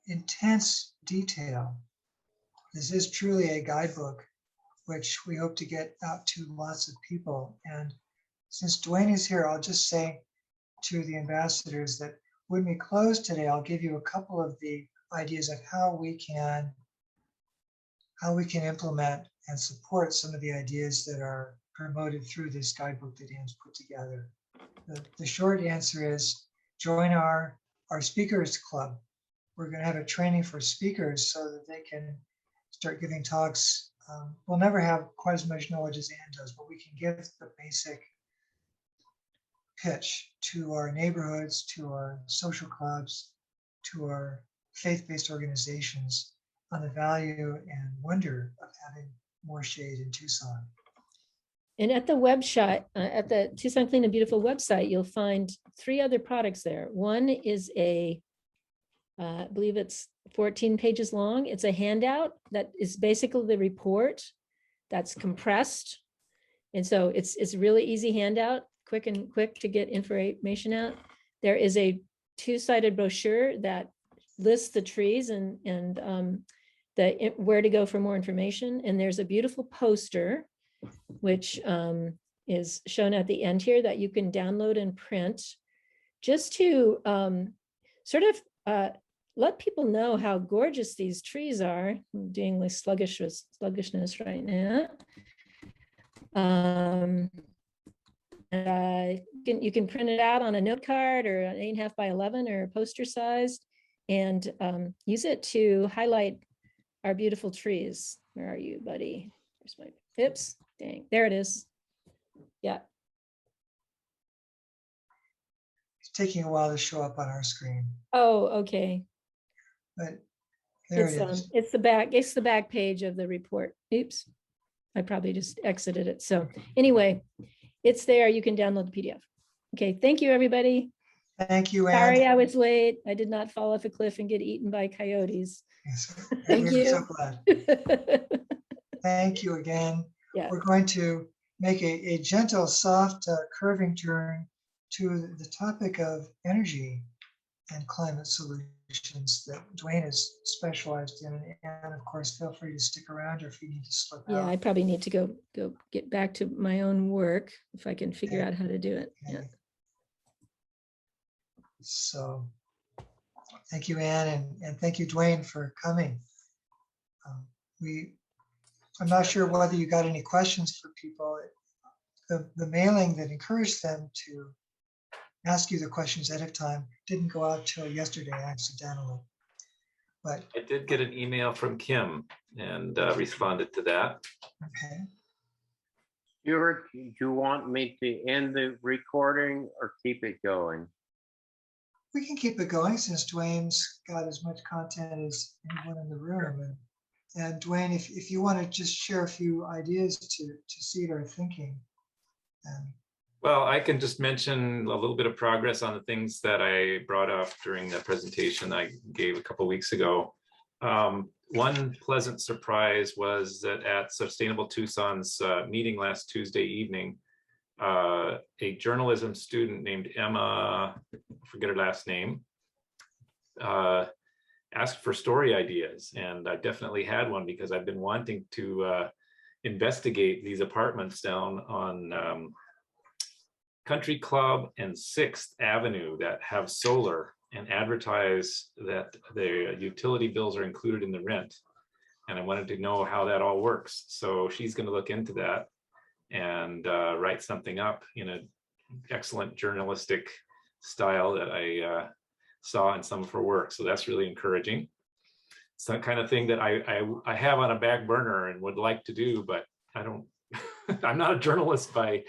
intense detail. this is truly a guidebook, which we hope to get out to lots of people. And since Dwayne is here, I'll just say to the ambassadors that when we close today, I'll give you a couple of the ideas of how we can implement and support some of the ideas that are promoted through this guidebook that Anne's put together. The short answer is join our speakers club. We're going to have a training for speakers so that they can start giving talks. We'll never have quite as much knowledge as Anne does, but we can give the basic pitch to our neighborhoods, to our social clubs, to our faith-based organizations on the value and wonder of having more shade in Tucson. And at the website, at the Tucson Clean and Beautiful website, you'll find 3 other products there. One is I believe it's 14 pages long. It's a handout that is basically the report that's compressed. And so it's a really easy handout, quick to get information out. There is a 2-sided brochure that lists the trees and where to go for more information. And there's a beautiful poster, which is shown at the end here that you can download and print just to sort of let people know how gorgeous these trees are. I'm doing like sluggishness right now. You can print it out on a note card or an 8.5 by 11 or poster sized and use it to highlight our beautiful trees. Where are you, buddy? Where's my oops? Dang, there it is. Yeah. It's taking a while to show up on our screen. Oh, okay. But there it is. It's the back page of the report. Oops. I probably just exited it. So anyway, it's there. You can download the PDF. Okay. Thank you, everybody. Thank you, Anne. Sorry I was late. I did not fall off a cliff and get eaten by coyotes. Yes, Thank we're you. so glad. Thank you again. Yeah. We're going to make a gentle, soft, curving turn to the topic of energy and climate solutions that Dwayne is specialized in. And of course, feel free to stick around or if you need to slip out. Yeah, I probably need to go get back to my own work if I can figure Okay. out how to do it. Okay. Yeah. So thank you, Anne, and thank you, Dwayne, for coming. I'm not sure whether you got any questions for people. The mailing that encouraged them to ask you the questions ahead of time didn't go out till yesterday accidentally. But I did get an email from Kim and responded to that. okay. Stuart, do you want me to end the recording or keep it going? We can keep it going since Dwayne's got as much content as anyone in the room. And Dwayne, if you want to just share a few ideas to seed our thinking. Well, I can just mention a little bit of progress on the things that I brought up during the presentation I gave a couple of weeks ago. One pleasant surprise was that at Sustainable Tucson's meeting last Tuesday evening, a journalism student named Emma, I forget her last name, asked for story ideas. And I definitely had one because I've been wanting to investigate these apartments down on Country Club and 6th Avenue that have solar and advertise that the utility bills are included in the rent. And I wanted to know how that all works. So she's going to look into that and write something up in an excellent journalistic style that I saw in some of her work. So that's really encouraging. It's that kind of thing that I have on a back burner and would like to do, but I don't, I'm not a journalist by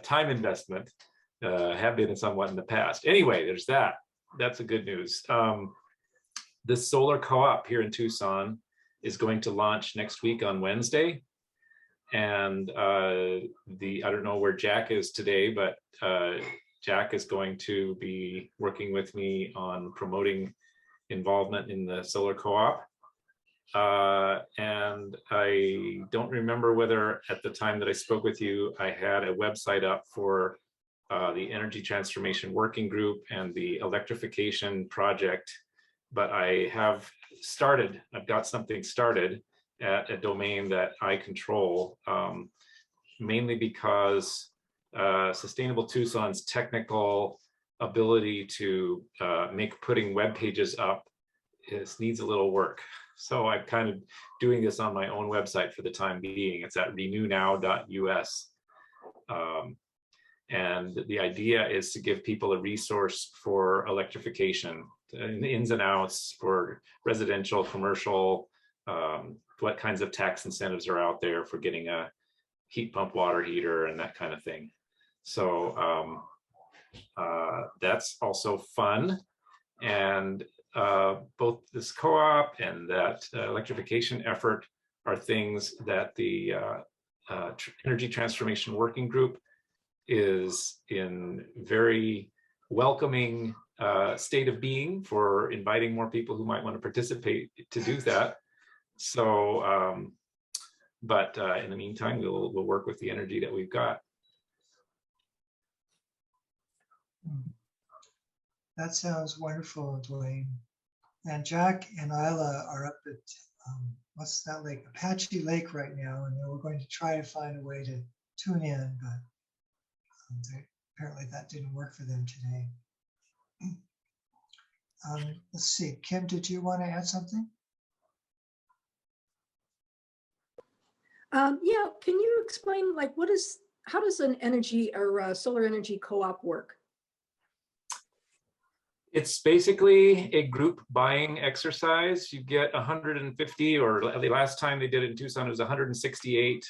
time investment, have been somewhat in the past. Anyway, there's that. That's a good news. This solar co-op here in Tucson is going to launch next week on Wednesday. And I don't know where Jack is today, but Jack is going to be working with me on promoting involvement in the solar co-op. And I don't remember whether at the time that I spoke with you, I had a website up for the Energy Transformation Working Group and the electrification project but I have started, I've got something started at a domain that I control, mainly because Sustainable Tucson's technical ability to make putting web pages up needs a little work. So I'm kind of doing this on my own website for the time being. It's at renewnow.us. And the idea is to give people a resource for electrification, the ins and outs for residential, commercial, what kinds of tax incentives are out there for getting a heat pump water heater and that kind of thing. So that's also fun. And both this co-op and that electrification effort are things that the Energy Transformation Working Group is in very welcoming state of being for inviting more people who might want to participate to do that. So, but in the meantime, we'll work with the energy that we've got. That sounds wonderful, Dwayne. And Jack and Isla are up at, what's that lake? Apache Lake right now, and we're going to try to find a way to tune in, but apparently that didn't work for them today. Let's see, Kim, did you want to add something? Yeah, can you explain like how does an energy or solar energy co-op work? It's basically a group buying exercise. You get 150, or the last time they did it in Tucson, it was 168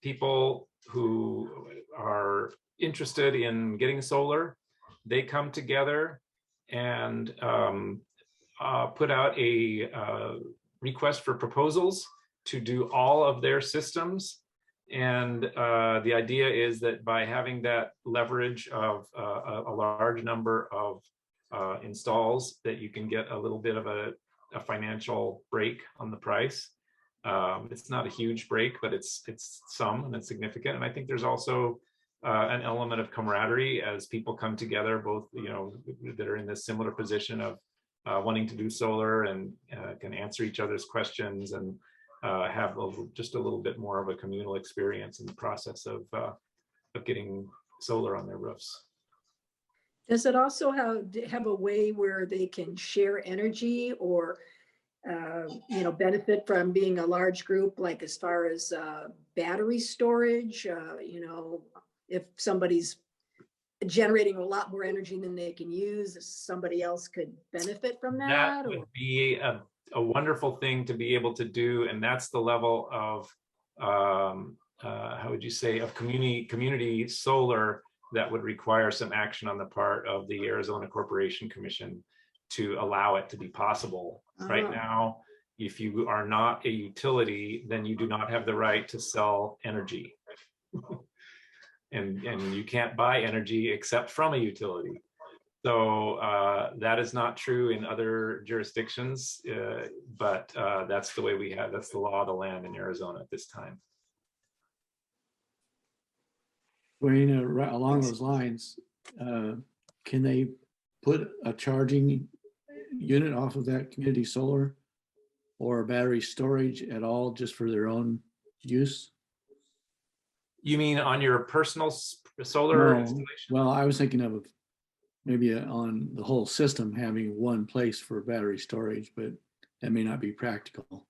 people who are interested in getting solar. They come together and put out a request for proposals to do all of their systems. And the idea is that by having that leverage of a large number of installs, that you can get a little bit of a financial break on the price. It's not a huge break, but it's some, and it's significant. And I think there's also an element of camaraderie as people come together, both that are in this similar position of wanting to do solar and can answer each other's questions and have just a little bit more of a communal experience in the process of getting solar on their roofs. Does it also have a way where they can share energy or benefit from being a large group, like as far as battery storage? If somebody's generating a lot more energy than they can use, somebody else could benefit from that? That would be a wonderful thing to be able to do, and that's the level of how would you say, of community solar that would require some action on the part of the Arizona Corporation Commission to allow it to be possible. Right now, if you are not a utility, then you do not have the right to sell energy. and you can't buy energy except from a utility. So that is not true in other jurisdictions, but that's the way that's the law of the land in Arizona at this time. Wayne, right along those lines, can they put a charging unit off of that community solar or battery storage at all, just for their own use? You mean on your personal solar installation? Well, I was thinking of maybe on the whole system having one place for battery storage, but that may not be practical.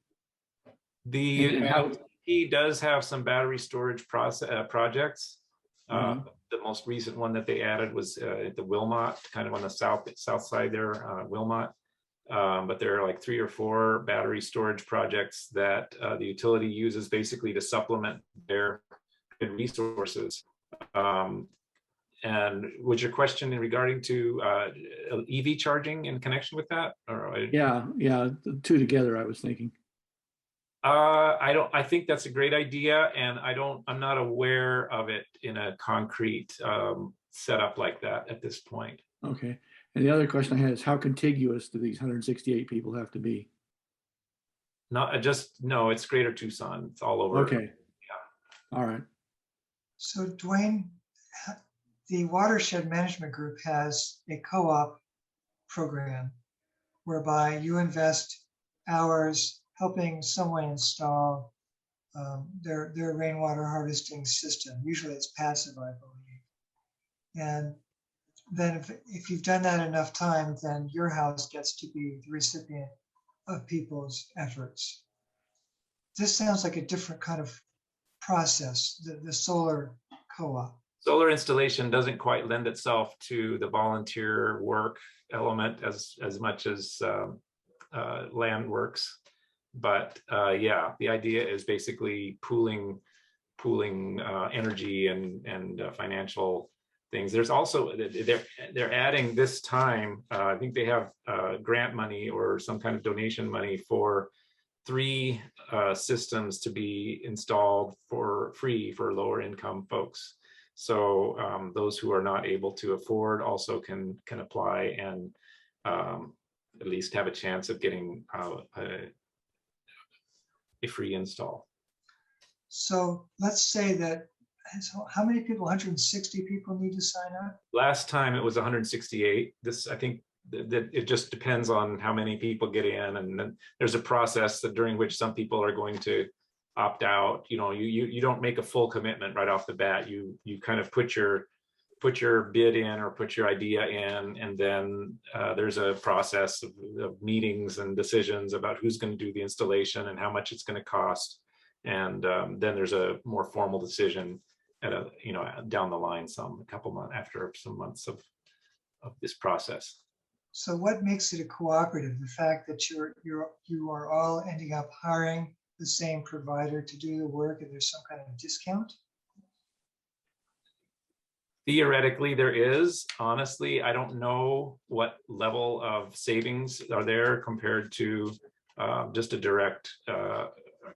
He does have some battery storage projects. The most recent one that they added was at the Wilmot, kind of on the south side there, Wilmot. But there are like 3 or 4 battery storage projects that the utility uses basically to supplement their good resources. And was your question in regarding to EV charging in connection with that? Yeah, the two together, I was thinking. I think that's a great idea, and I'm not aware of it in a concrete setup like that at this point. Okay. And the other question I had is, how contiguous do these 168 people have to be? No, it's Greater Tucson. It's all over. Okay. Yeah. All right. So Dwayne, the Watershed Management Group has a co-op program whereby you invest hours helping someone install their rainwater harvesting system. Usually it's passive, I believe. And then if you've done that enough times, then your house gets to be the recipient of people's efforts. This sounds like a different kind of process, the solar co-op. Solar installation doesn't quite lend itself to the volunteer work element as much as land works. But yeah, the idea is basically pooling energy and financial things. There's also, they're adding this time, I think they have grant money or some kind of donation money for 3 systems to be installed for free for lower income folks. So those who are not able to afford also can apply and at least have a chance of getting a free install. So let's say that, how many people, 160 people need to sign up? Last time it was 168. This, I think that it just depends on how many people get in, and then there's a process that during which some people are going to opt out. You know, you don't make a full commitment right off the bat. You kind of put your bid in or put your idea in, and then there's a process of meetings and decisions about who's going to do the installation and how much it's going to cost, and then there's a more formal decision at a, you know, down the line, a couple months after some months of this process. So what makes it a cooperative? The fact that you are all ending up hiring the same provider to do the work, and there's some kind of discount? Theoretically, there is. Honestly, I don't know what level of savings are there compared to just a direct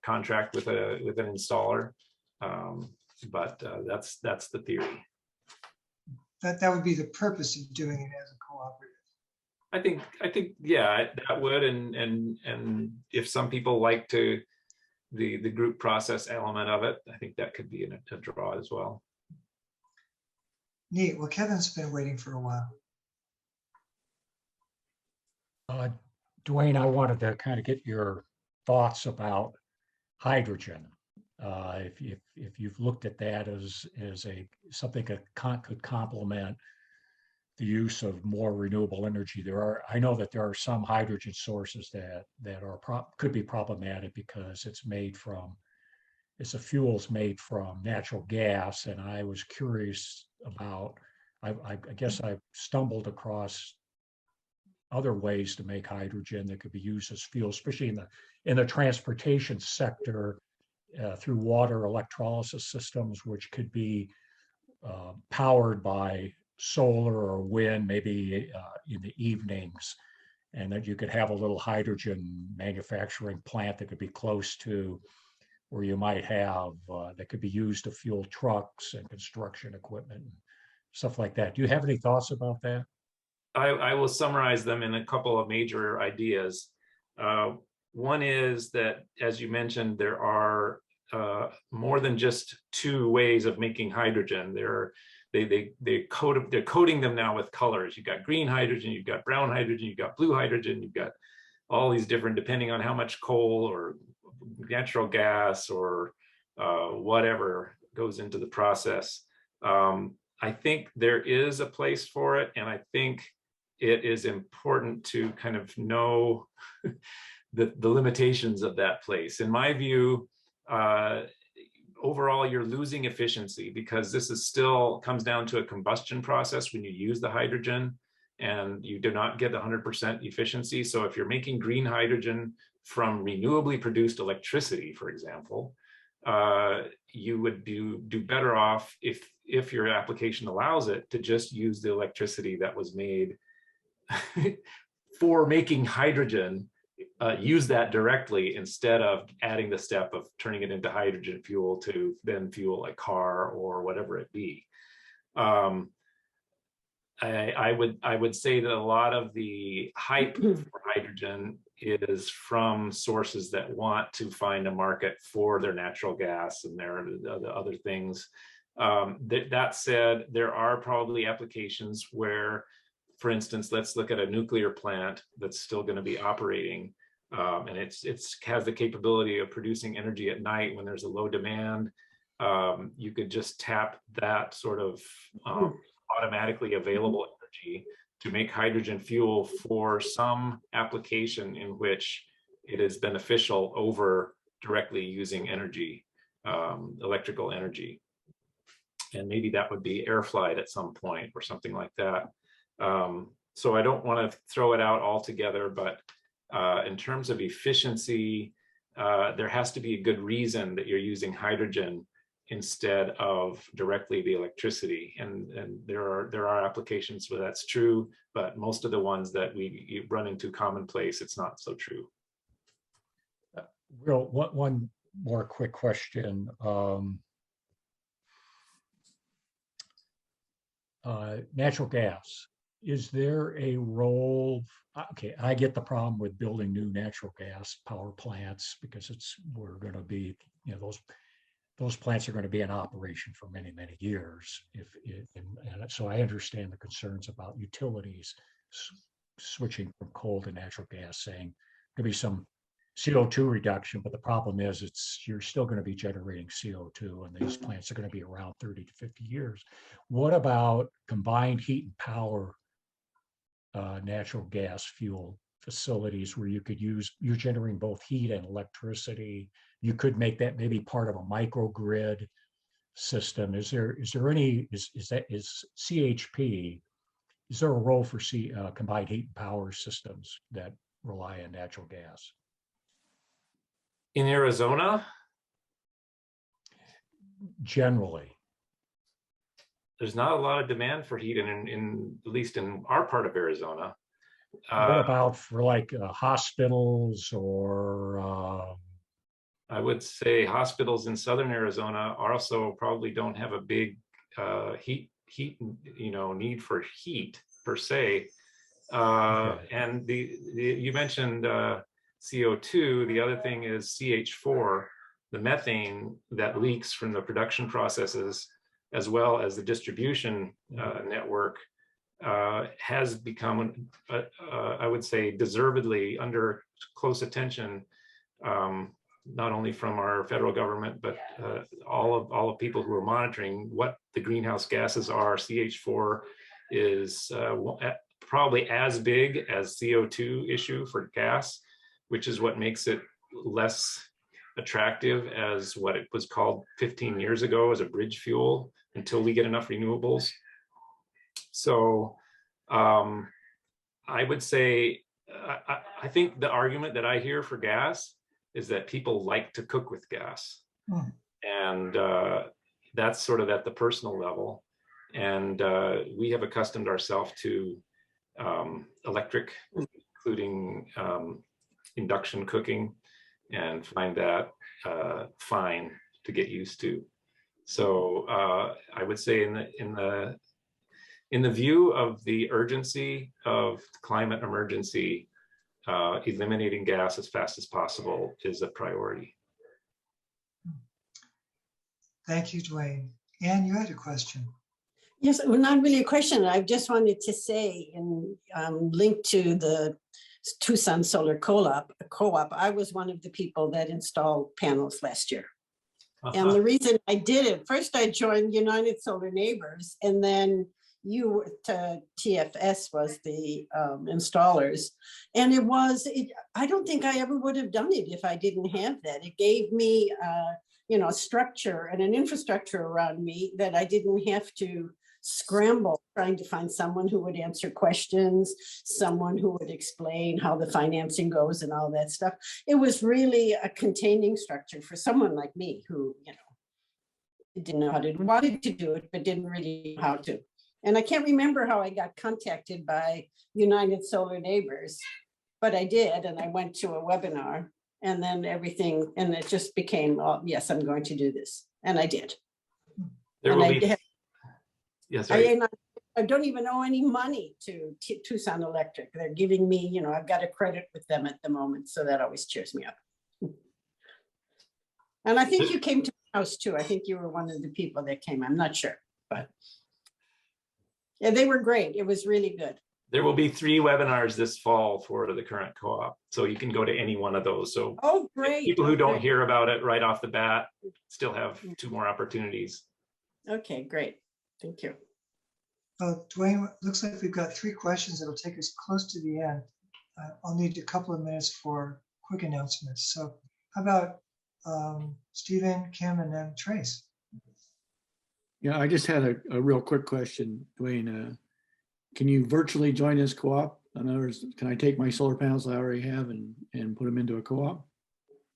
contract with an installer. But that's the theory. That would be the purpose of doing it as a cooperative. I think yeah, that would, and if some people like to the group process element of it, I think that could be a draw as well. Neat. Well, Kevin's been waiting for a while. Dwayne, I wanted to kind of get your thoughts about hydrogen. If you've looked at that as something that could complement the use of more renewable energy. I know that there are some hydrogen sources that could be problematic because it's a fuel's made from natural gas, and I was curious about. I guess I've stumbled across other ways to make hydrogen that could be used as fuel, especially in the transportation sector. Through water electrolysis systems, which could be powered by solar or wind, maybe in the evenings, and that you could have a little hydrogen manufacturing plant that could be close to where you might have that could be used to fuel trucks and construction equipment and stuff like that. Do you have any thoughts about that? I will summarize them in a couple of major ideas. One is that, as you mentioned, there are more than just 2 ways of making hydrogen. They're coating them now with colors. You've got green hydrogen, you've got brown hydrogen, you've got blue hydrogen, you've got all these different, depending on how much coal or natural gas or whatever goes into the process. I think there is a place for it, and I think it is important to kind of know the limitations of that place. In my view, overall, you're losing efficiency because this is still comes down to a combustion process when you use the hydrogen, and you do not get 100% efficiency. So if you're making green hydrogen from renewably produced electricity, for example, you would do better off if your application allows it to just use the electricity that was made for making hydrogen. Use that directly instead of adding the step of turning it into hydrogen fuel to then fuel a car or whatever it be. I would say that a lot of the hype for hydrogen is from sources that want to find a market for their natural gas and their other things. That said, there are probably applications where for instance, let's look at a nuclear plant that's still going to be operating, and it's has the capability of producing energy at night when there's a low demand. You could just tap that sort of automatically available energy to make hydrogen fuel for some application in which it is beneficial over directly using energy, electrical energy. And maybe that would be air flight at some point or something like that. So I don't want to throw it out altogether, but in terms of efficiency, there has to be a good reason that you're using hydrogen instead of directly the electricity. And there are applications where that's true, but most of the ones that we run into commonplace, it's not so true. Real one more quick question. Natural gas, is there a role? Okay, I get the problem with building new natural gas power plants because we're going to be, you know, those plants are going to be in operation for many, many years. And so I understand the concerns about utilities switching from coal to natural gas, saying there'll be some CO2 reduction, but the problem is you're still going to be generating CO2, and these plants are going to be around 30 to 50 years. What about combined heat and power natural gas fuel facilities where you're generating both heat and electricity? You could make that maybe part of a microgrid system. Is CHP, is there a role for combined heat and power systems that rely on natural gas? In Arizona? Generally. There's not a lot of demand for heat in at least in our part of Arizona. What about for like hospitals or? I would say hospitals in southern Arizona also probably don't have a big heat need for heat per se. Okay. And you mentioned CO2. The other thing is CH4, the methane that leaks from the production processes, as well as the distribution network, has become, I would say, deservedly under close attention, not only from our federal government, but all of people who are monitoring what the greenhouse gases are. CH4 is probably as big as CO2 issue for gas, which is what makes it less attractive as what it was called 15 years ago as a bridge fuel until we get enough renewables. So I would say, I think the argument that I hear for gas is that people like to cook with gas. And that's sort of at the personal level. And we have accustomed ourselves to electric, including induction cooking, and find that fine to get used to. So I would say in the view of the urgency of climate emergency, eliminating gas as fast as possible is a priority. Thank you, Dwayne. Anne, you had a question. Yes, well, not really a question. I just wanted to say, and linked to the Tucson Solar Co-op, I was one of the people that installed panels last year. And the reason I did it, first I joined United Solar Neighbors, and then TFS was the installers. And I don't think I ever would have done it if I didn't have that. It gave me, structure and an infrastructure around me that I didn't have to scramble trying to find someone who would answer questions, someone who would explain how the financing goes and all that stuff. It was really a containing structure for someone like me who, didn't know how to, wanted to do it, but didn't really know how to. And I can't remember how I got contacted by United Solar Neighbors, but I did, and I went to a webinar, and then everything, and it just became, oh, yes, I'm going to do this, and I did. There will be. Yes, I don't even owe any money to Tucson Electric. They're giving me, I've got a credit with them at the moment, so that always cheers me up. And I think you came to my house too. I think you were one of the people that came. I'm not sure, but yeah, they were great. It was really good. There will be 3 webinars this fall for the current co-op. So you can go to any one of those. So Oh, great. people who don't Okay. hear about it right off the bat still have 2 more opportunities. Okay, great. Thank you. Dwayne, looks like we've got 3 questions that'll take us close to the end. I'll need a couple of minutes for quick announcements. So how about Stephen, Kim, and then Trace? Yeah, I just had a real quick question, Dwayne. Can you virtually join this co-op? In other words, can I take my solar panels I already have and put them into a co-op?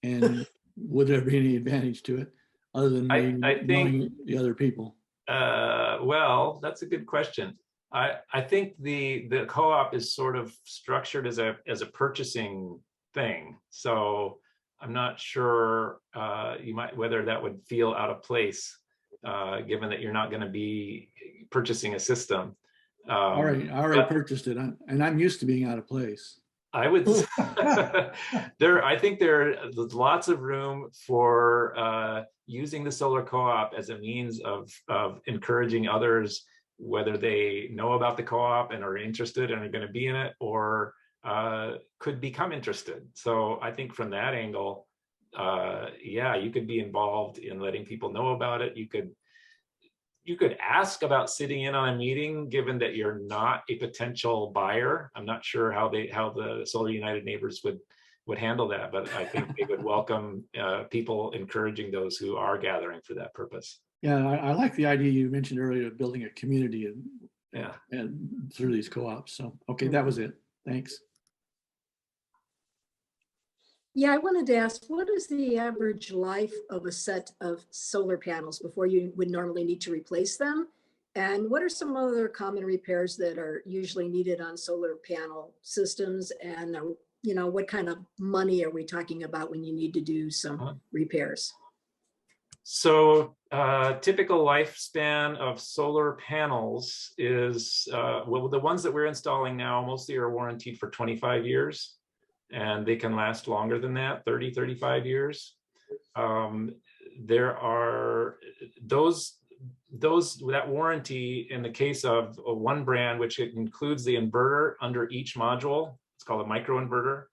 And would there be any advantage to it other than I me think- knowing the other people? Well, that's a good question. I think the co-op is sort of structured as a purchasing thing. So I'm not sure whether that would feel out of place, given that you're not going to be purchasing a system. All right, I already but- purchased it, and I'm used to being out of place. I would. I think there's lots of room for using the solar co-op as a means of encouraging others, whether they know about the co-op and are interested and are going to be in it, or could become interested. So I think from that angle, yeah, you could be involved in letting people know about it. You could ask about sitting in on a meeting, given that you're not a potential buyer. I'm not sure how the Solar United neighbors would handle that, but I think they would welcome people encouraging those who are gathering for that purpose. Yeah, I like the idea you mentioned earlier of building a community Yeah. and through these co-ops. So, okay, that was it. Thanks. Yeah, I wanted to ask, what is the average life of a set of solar panels before you would normally need to replace them? And what are some other common repairs that are usually needed on solar panel systems? And, what kind of money are we talking about when you need to do some repairs? So typical lifespan of solar panels is, well, the ones that we're installing now mostly are warranted for 25 years. And they can last longer than that, 30, 35 years. There are that warranty in the case of one brand, which includes the inverter under each module. It's called a micro inverter.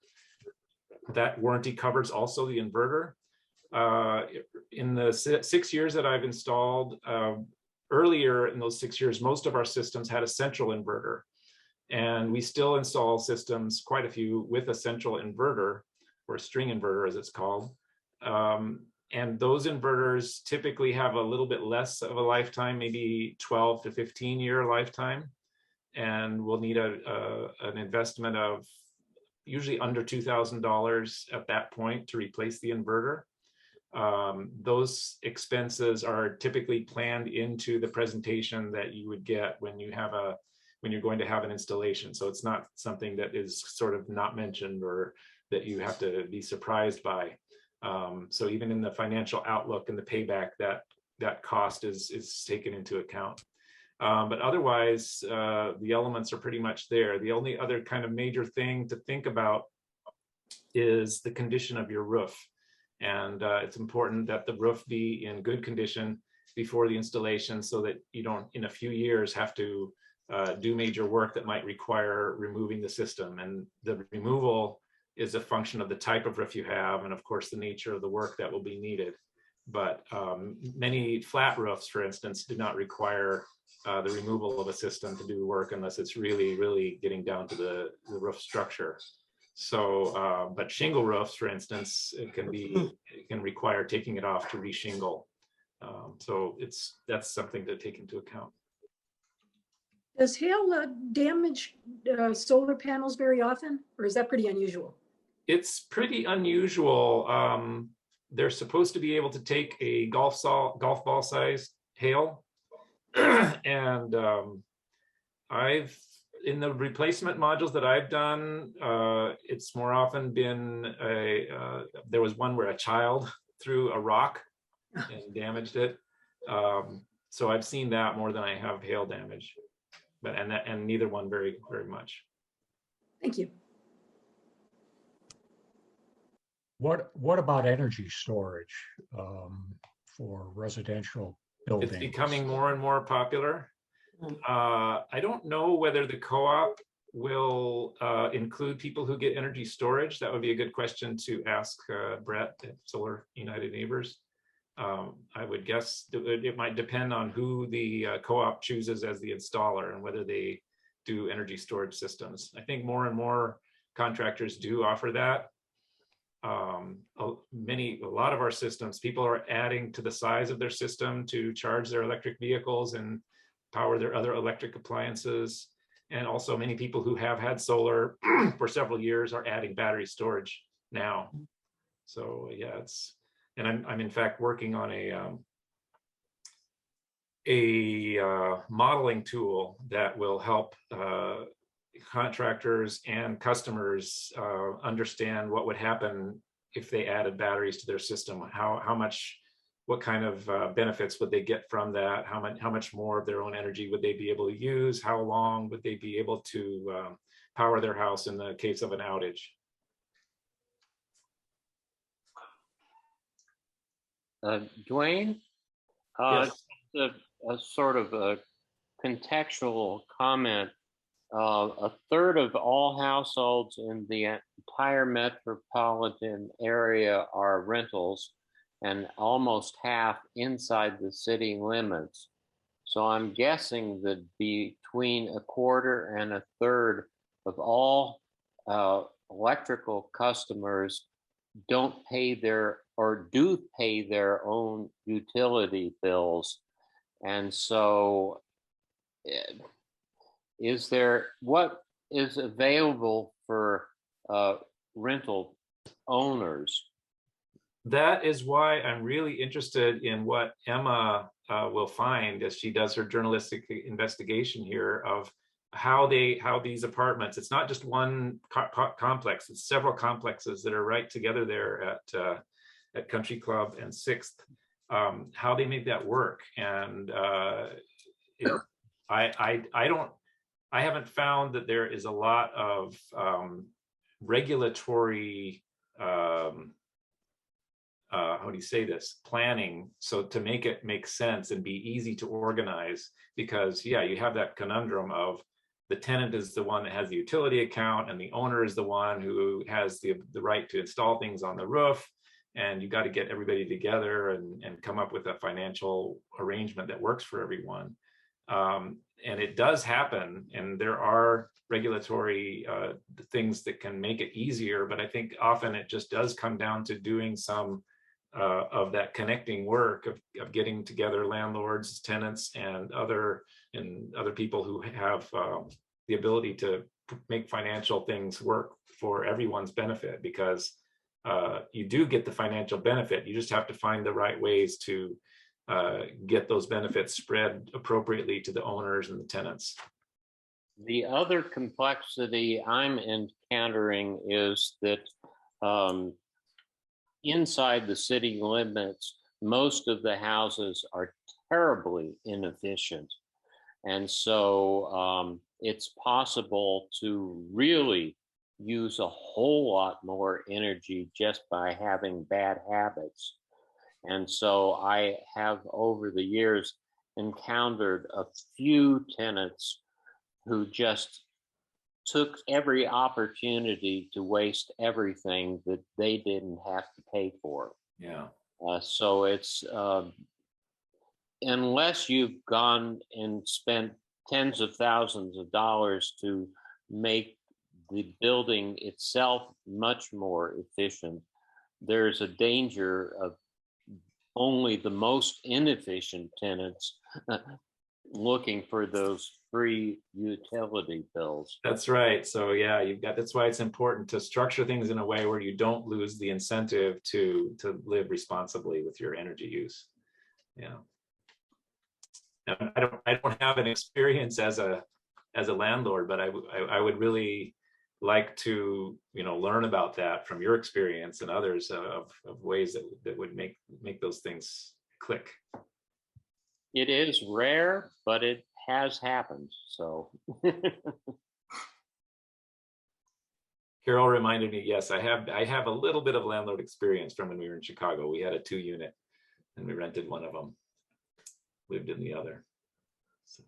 That warranty covers also the inverter. In the 6 years that I've installed, earlier in those 6 years, most of our systems had a central inverter. And we still install systems, quite a few, with a central inverter, or a string inverter as it's called. And those inverters typically have a little bit less of a lifetime, maybe 12 to 15 year lifetime. And we'll need an investment of usually under $2,000 at that point to replace the inverter. Those expenses are typically planned into the presentation that you would get when you're going to have an installation. So it's not something that is sort of not mentioned or that you have to be surprised by. So even in the financial outlook and the payback, that cost is taken into account. But otherwise, the elements are pretty much there. The only other kind of major thing to think about is the condition of your roof. And it's important that the roof be in good condition before the installation so that you don't, in a few years, have to do major work that might require removing the system. And the removal is a function of the type of roof you have and of course the nature of the work that will be needed. But many flat roofs, for instance, do not require the removal of a system to do work unless it's really, really getting down to the roof structure. So, but shingle roofs, for instance, it can require taking it off to reshingle. So that's something to take into account. Does hail damage solar panels very often, or is that pretty unusual? It's pretty unusual. They're supposed to be able to take a golf ball sized hail. And in the replacement modules that I've done, it's more often been there was one where a child threw a rock and damaged it. So I've seen that more than I have hail damage. But and neither one very, very much. Thank you. What about energy storage for residential buildings? It's becoming more and more popular. I don't know whether the co-op will include people who get energy storage? That would be a good question to ask Brett at Solar United Neighbors. I would guess it might depend on who the co-op chooses as the installer and whether they do energy storage systems. I think more and more contractors do offer that. A lot of our systems, people are adding to the size of their system to charge their electric vehicles and power their other electric appliances. And also many people who have had solar for several years are adding battery storage now. So yeah, and I'm in fact working on a modeling tool that will help contractors and customers understand what would happen if they added batteries to their system. What kind of benefits would they get from that? How much more of their own energy would they be able to use? How long would they be able to power their house in the case of an outage? Dwayne, Yes. a sort of a contextual comment. A third of all households in the entire metropolitan area are rentals, and almost half inside the city limits. So I'm guessing that between a quarter and a third of all electrical customers don't pay do pay their own utility bills. And so what is available for rental owners? That is why I'm really interested in what Emma will find as she does her journalistic investigation here of how these apartments, it's not just one complex, it's several complexes that are right together there at Country Club and 6th, how they made that work. And I haven't found that there is a lot of regulatory how do you say this, planning, so to make it make sense and be easy to organize, because yeah, you have that conundrum of the tenant is the one that has the utility account and the owner is the one who has the right to install things on the roof, and you got to get everybody together and come up with a financial arrangement that works for everyone. And it does happen, and there are regulatory things that can make it easier, but I think often it just does come down to doing some of that connecting work of getting together landlords, tenants, and other people who have the ability to make financial things work for everyone's benefit, because you do get the financial benefit. You just have to find the right ways to get those benefits spread appropriately to the owners and the tenants. The other complexity I'm encountering is that inside the city limits, most of the houses are terribly inefficient. And so it's possible to really use a whole lot more energy just by having bad habits. And so I have over the years encountered a few tenants who just took every opportunity to waste everything that they didn't have to pay for. Yeah. So it's, unless you've gone and spent tens of thousands of dollars to make the building itself much more efficient, there's a danger of only the most inefficient tenants looking for those free utility bills. That's right. So yeah, that's why it's important to structure things in a way where you don't lose the incentive to live responsibly with your energy use. Yeah. And I don't have an experience as a landlord, but I would really like to learn about that from your experience and others of ways that would make those things click. It is rare, but it has happened. So Carol reminded me, yes, I have a little bit of landlord experience from when we were in Chicago. We had a 2-unit and we rented one of them, lived in the other. So